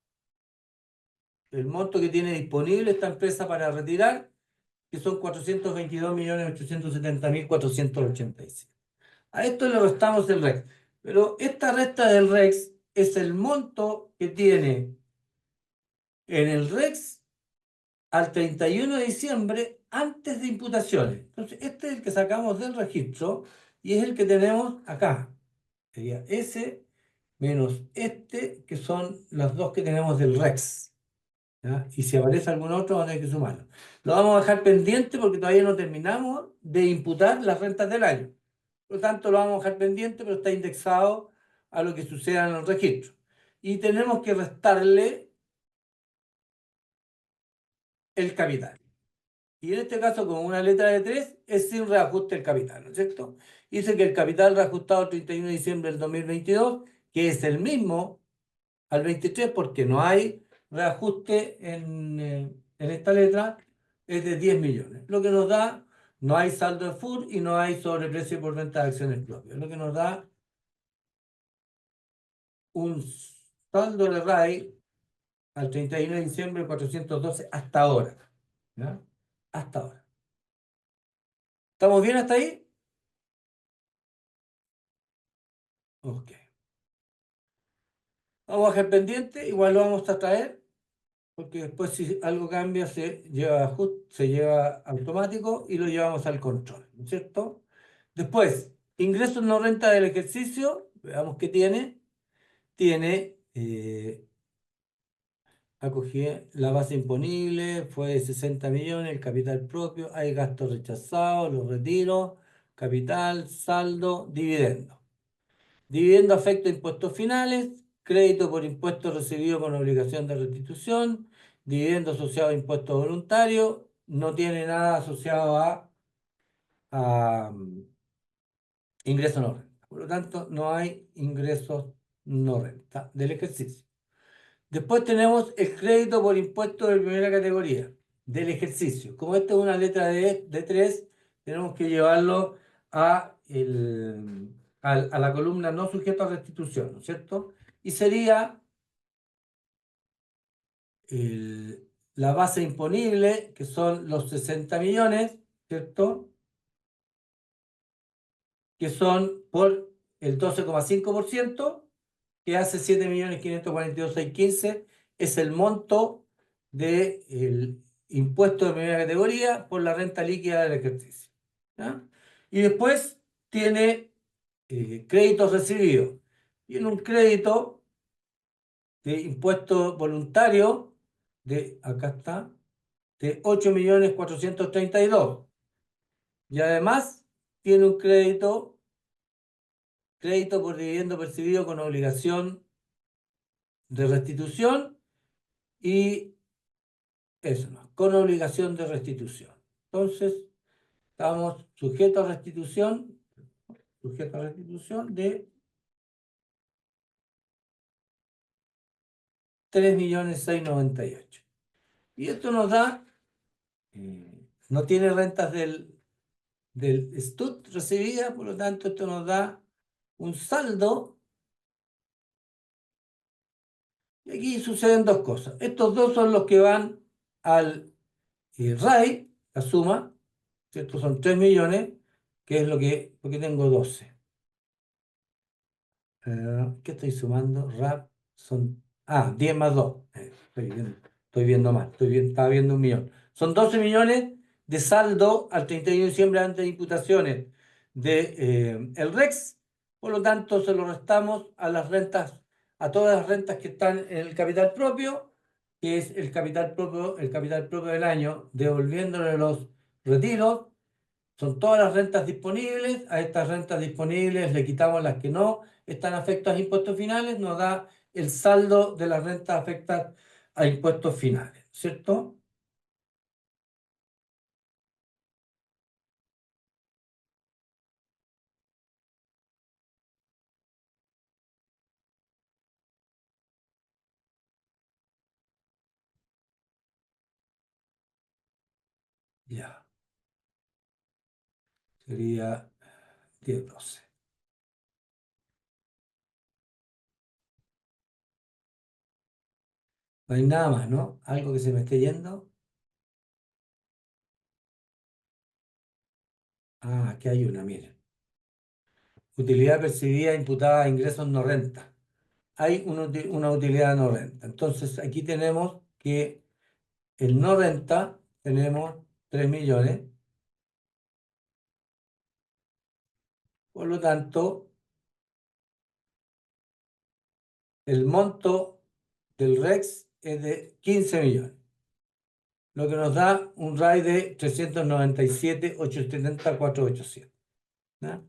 el monto que tiene disponible esta empresa para retirar, que son 422.870.487. A esto le restamos el REX. Pero esta resta del REX es el monto que tiene en el REX al 31 de diciembre antes de imputaciones. Entonces, este es el que sacamos del registro y es el que tenemos acá. Sería ese menos este, que son los dos que tenemos del REX. ¿Ya? Y si aparece algún otro, vamos a tener que sumarlo. Lo vamos a dejar pendiente porque todavía no terminamos de imputar las rentas del año. Por lo tanto, lo vamos a dejar pendiente, pero está indexado a lo que suceda en el registro. Y tenemos que restarle el capital. Y en este caso, como una letra de 3, es sin reajuste el capital, ¿no es cierto? Dice que el capital reajustado el 31 de diciembre del 2022, que es el mismo al 23, porque no hay reajuste en esta letra, es de 10 millones. Lo que nos da, no hay saldo de FUR y no hay sobreprecio por venta de acciones propias. Lo que nos da un saldo de RAI al 31 de diciembre 412 hasta ahora. ¿Ya? Hasta ahora. ¿Estamos bien hasta ahí? Ok. Vamos a bajar pendiente, igual lo vamos a traer, porque después si algo cambia se lleva automático y lo llevamos al control, ¿no es cierto? Después, ingresos no renta del ejercicio, veamos qué tiene. Tiene, acogí la base imponible, fue de 60 millones, el capital propio, hay gastos rechazados, los retiros, capital, saldo, dividendo. Dividendo afecta impuestos finales, crédito por impuestos recibidos con obligación de restitución, dividendo asociado a impuestos voluntarios, no tiene nada asociado a ingreso no renta. Por lo tanto, no hay ingresos no renta del ejercicio. Después tenemos el crédito por impuestos de primera categoría del ejercicio. Como esta es una letra de 3, tenemos que llevarlo a la columna no sujeto a restitución, ¿no es cierto? Y sería la base imponible, que son los 60 millones, ¿cierto? Que son por el 12,5%, que hace 7.542.615, es el monto del impuesto de primera categoría por la renta líquida del ejercicio. ¿Ya? Y después tiene créditos recibidos. Tiene un crédito de impuesto voluntario acá está, de 8.432.000. Y además tiene un crédito por dividendo percibido con obligación de restitución y eso, ¿no? Con obligación de restitución. Entonces, estamos sujetos a restitución de 3.698.000. Y esto nos da, no tiene rentas del STUT recibida, por lo tanto, esto nos da un saldo. Y aquí suceden dos cosas. Estos dos son los que van al RAI, la suma, ¿cierto? Son 3 millones, que es porque tengo 12. ¿Qué estoy sumando? RAP son... 10 más 2. Estoy viendo mal. Estaba viendo 1 millón. Son 12 millones de saldo al 31 de diciembre antes de imputaciones el REX. Por lo tanto, se lo restamos a las rentas, a todas las rentas que están en el capital propio, que es el capital propio del año, devolviéndole los retiros. Son todas las rentas disponibles. A estas rentas disponibles le quitamos las que no están afectas a impuestos finales, nos da el saldo de las rentas afectadas a impuestos finales, ¿cierto? Ya, sería 10, 12. No hay nada más, ¿no? Algo que se me esté yendo. Aquí hay una, miren. Utilidad percibida imputada a ingresos no renta. Hay una utilidad no renta. Entonces, aquí tenemos que el no renta, tenemos 3 millones. Por lo tanto, el monto del REX es de 15 millones, lo que nos da un RAI de 397.870.487. ¿Ya?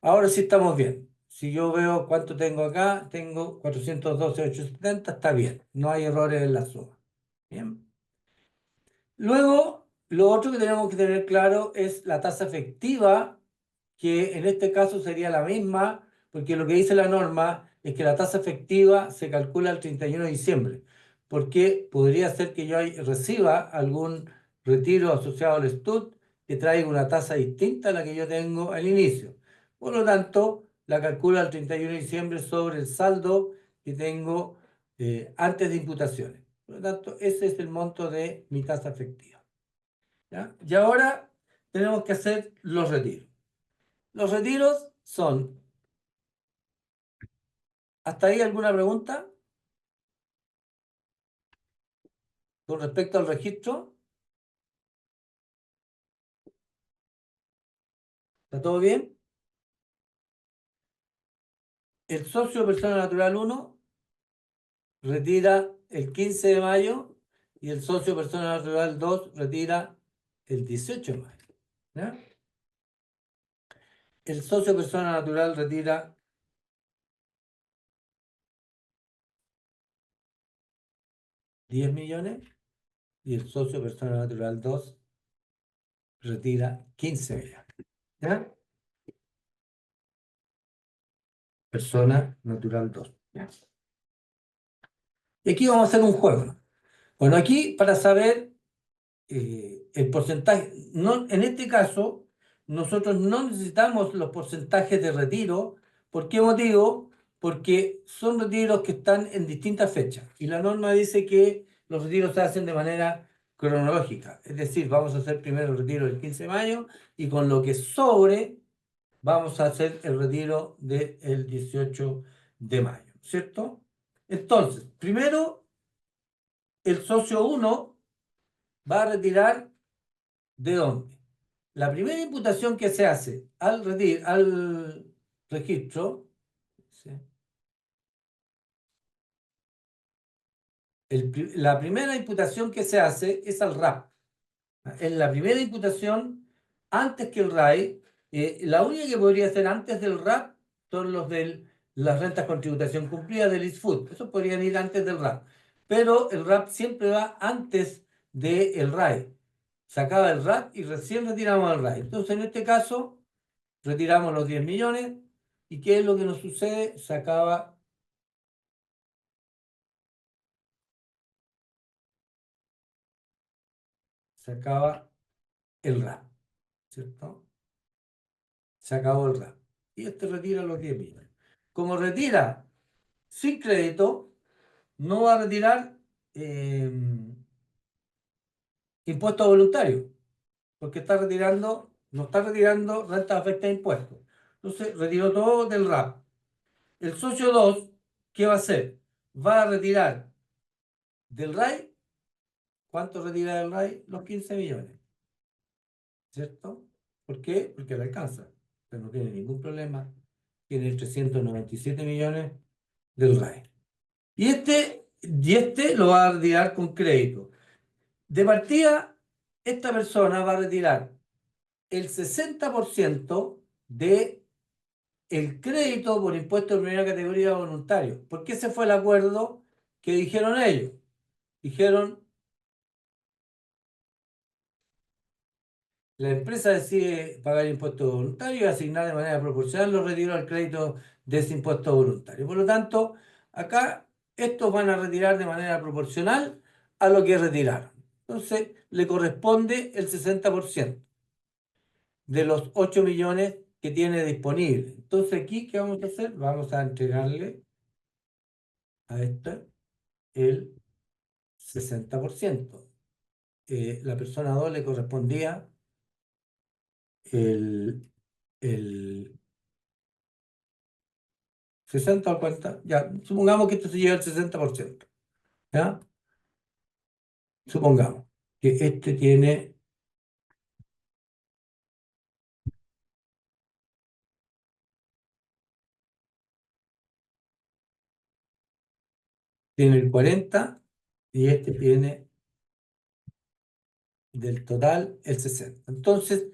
Ahora sí estamos bien. Si yo veo cuánto tengo acá, tengo 412.870, está bien. No hay errores en la suma. Bien. Luego, lo otro que tenemos que tener claro es la tasa efectiva, que en este caso sería la misma, porque lo que dice la norma es que la tasa efectiva se calcula el 31 de diciembre, porque podría ser que yo reciba algún retiro asociado al STUT que traiga una tasa distinta a la que yo tengo al inicio. Por lo tanto, la calcula el 31 de diciembre sobre el saldo que tengo antes de imputaciones. Por lo tanto, ese es el monto de mi tasa efectiva. ¿Ya? Y ahora tenemos que hacer los retiros. Los retiros son... ¿Hasta ahí alguna pregunta con respecto al registro? ¿Está todo bien? El socio persona natural 1 retira el 15 de mayo y el socio persona natural 2 retira el 18 de mayo. ¿Ya? El socio persona natural retira 10 millones y el socio persona natural 2 retira 15 millones. ¿Ya? Persona natural 2. ¿Ya? Y aquí vamos a hacer un juego. Bueno, aquí para saber el porcentaje, no, en este caso, nosotros no necesitamos los porcentajes de retiro. ¿Por qué motivo? Porque son retiros que están en distintas fechas. Y la norma dice que los retiros se hacen de manera cronológica. Es decir, vamos a hacer primero el retiro del 15 de mayo y con lo que sobre vamos a hacer el retiro del 18 de mayo. ¿Cierto? Entonces, primero, el socio 1 va a retirar ¿de dónde? La primera imputación que se hace al registro, ¿sí? La primera imputación que se hace es al RAP. En la primera imputación, antes que el RAE, la única que podría ser antes del RAP son los de las rentas con tributación cumplida del ISFUT. Esos podrían ir antes del RAP. Pero el RAP siempre va antes del RAE. Se acaba el RAP y recién retiramos el RAE. Entonces, en este caso, retiramos los 10 millones. ¿Y qué es lo que nos sucede? Se acaba el RAP, ¿cierto? Se acabó el RAP. Y este retira los 10 millones. Como retira sin crédito, no va a retirar eh, impuestos voluntarios, porque no está retirando rentas afectadas a impuestos. Entonces, retiró todo del RAP. El socio 2, ¿qué va a hacer? Va a retirar del RAI. ¿Cuánto retira del RAI? Los 15 millones, ¿cierto? ¿Por qué? Porque le alcanza. Pero no tiene ningún problema. Tiene 397 millones del RAI. Y este lo va a retirar con crédito. De partida, esta persona va a retirar el 60% de el crédito por impuesto de primera categoría voluntario. Porque ese fue el acuerdo que dijeron ellos. Dijeron, la empresa decide pagar impuesto voluntario y asignar de manera proporcional los retiros al crédito de ese impuesto voluntario. Por lo tanto, acá estos van a retirar de manera proporcional a lo que retiraron. Entonces, le corresponde el 60% de los 8 millones que tiene disponible. Entonces, aquí, ¿qué vamos a hacer? Vamos a entregarle a esta el 60%. La persona 2 le correspondía el, el 60 o 40, ya, supongamos que esto se lleva el 60%, ¿ya? Supongamos que este tiene el 40 y este tiene del total el 60. Entonces,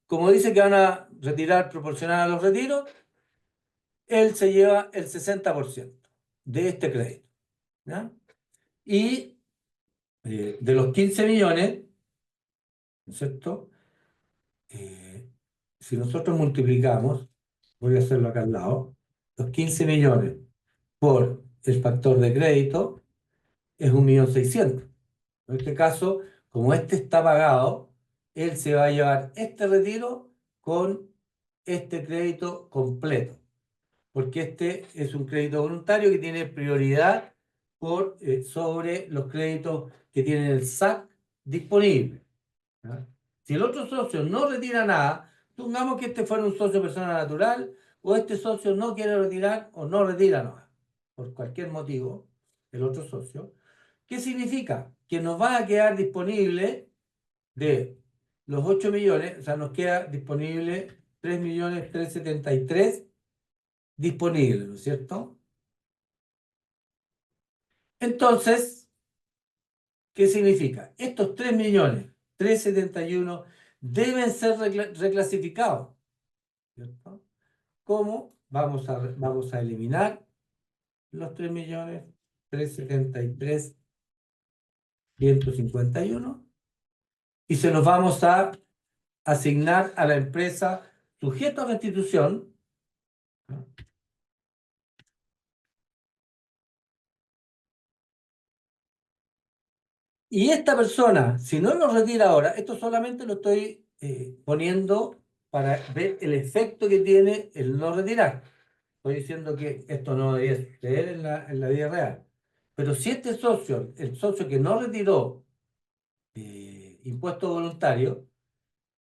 como dice que van a retirar proporcional a los retiros, él se lleva el 60% de este crédito, ¿ya? Y de los 15 millones, ¿no es cierto? Si nosotros multiplicamos, voy a hacerlo acá al lado, los 15 millones por el factor de crédito es 1.600.000. En este caso, como este está pagado, él se va a llevar este retiro con este crédito completo, porque este es un crédito voluntario que tiene prioridad sobre los créditos que tiene el SAC disponible, ¿ya? Si el otro socio no retira nada, supongamos que este fuera un socio persona natural, o este socio no quiere retirar o no retira nada, por cualquier motivo, el otro socio, ¿qué significa? Que nos va a quedar disponible de los 8 millones, o sea, nos queda disponible 3.373.000 disponibles, ¿no es cierto? Entonces, ¿qué significa? Estos 3.371.000 deben ser reclasificados, ¿cierto? ¿Cómo? Vamos a eliminar los 3.373.151 y se los vamos a asignar a la empresa sujeto a restitución, ¿no? Y esta persona, si no lo retira ahora, esto solamente lo estoy poniendo para ver el efecto que tiene el no retirar. Estoy diciendo que esto no debería suceder en la vida real. Pero si este socio, el socio que no retiró impuesto voluntario,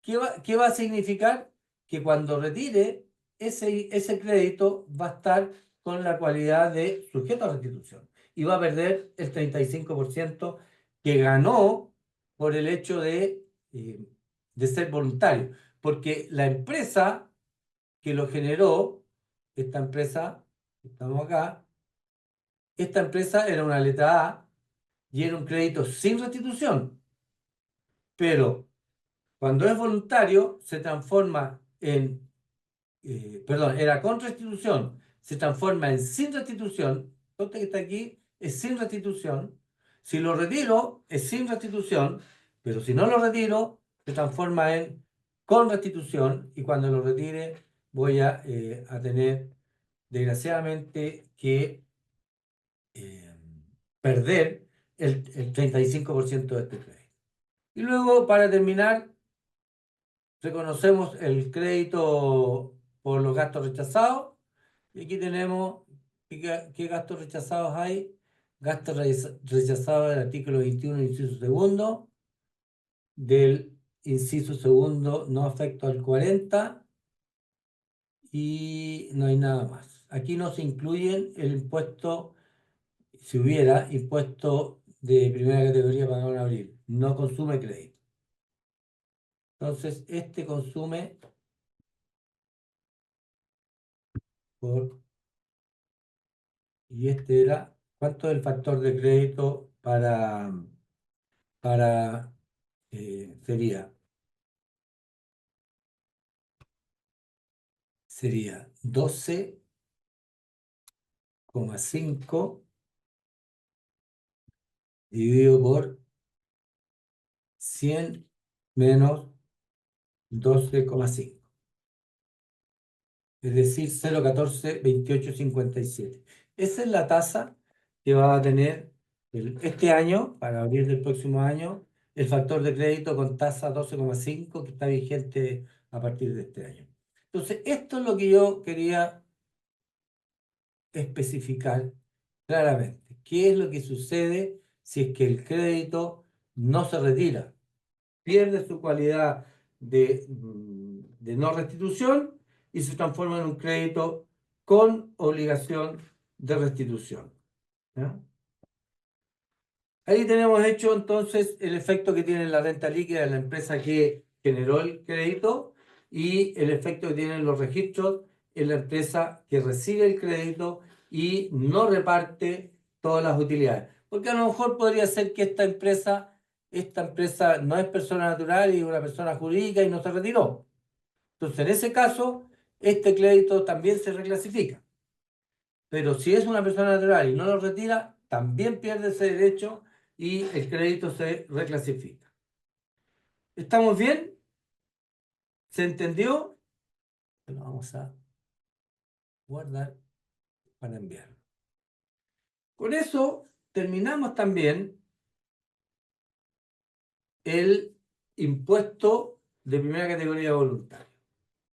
¿qué va a significar? Que cuando retire, ese crédito va a estar con la cualidad de sujeto a restitución y va a perder el 35% que ganó por el hecho de ser voluntario. Porque la empresa que lo generó, esta empresa, estamos acá, esta empresa era una letra A y era un crédito sin restitución, pero cuando es voluntario se transforma perdón, era con restitución, se transforma en sin restitución. Este que está aquí es sin restitución. Si lo retiro, es sin restitución, pero si no lo retiro, se transforma en con restitución y cuando lo retire voy a tener, desgraciadamente, que eh, perder el 35% de este crédito. Y luego, para terminar, reconocemos el crédito por los gastos rechazados. Y aquí tenemos qué gastos rechazados hay. Gastos rechazados del artículo 21, inciso segundo. Del inciso segundo no afecto al 40. Y no hay nada más. Aquí no se incluyen el impuesto, si hubiera impuesto de primera categoría pagado en abril. No consume crédito. Entonces, este consume por... Y este era, ¿cuánto es el factor de crédito para sería 12,5 dividido por 100 menos 12,5. Es decir, 0,142857. Esa es la tasa que va a tener este año, para abril del próximo año, el factor de crédito con tasa 12,5 que está vigente a partir de este año. Entonces, esto es lo que yo quería especificar claramente. ¿Qué es lo que sucede si es que el crédito no se retira? Pierde su cualidad de no restitución y se transforma en un crédito con obligación de restitución, ¿ya? Ahí tenemos hecho entonces el efecto que tiene la renta líquida de la empresa que generó el crédito y el efecto que tienen los registros en la empresa que recibe el crédito y no reparte todas las utilidades. Porque a lo mejor podría ser que esta empresa no es persona natural y una persona jurídica y no se retiró. Entonces, en ese caso, este crédito también se reclasifica. Pero si es una persona natural y no lo retira, también pierde ese derecho y el crédito se reclasifica. ¿Estamos bien? ¿Se entendió? Lo vamos a guardar para enviar. Con eso terminamos también el impuesto de primera categoría voluntario.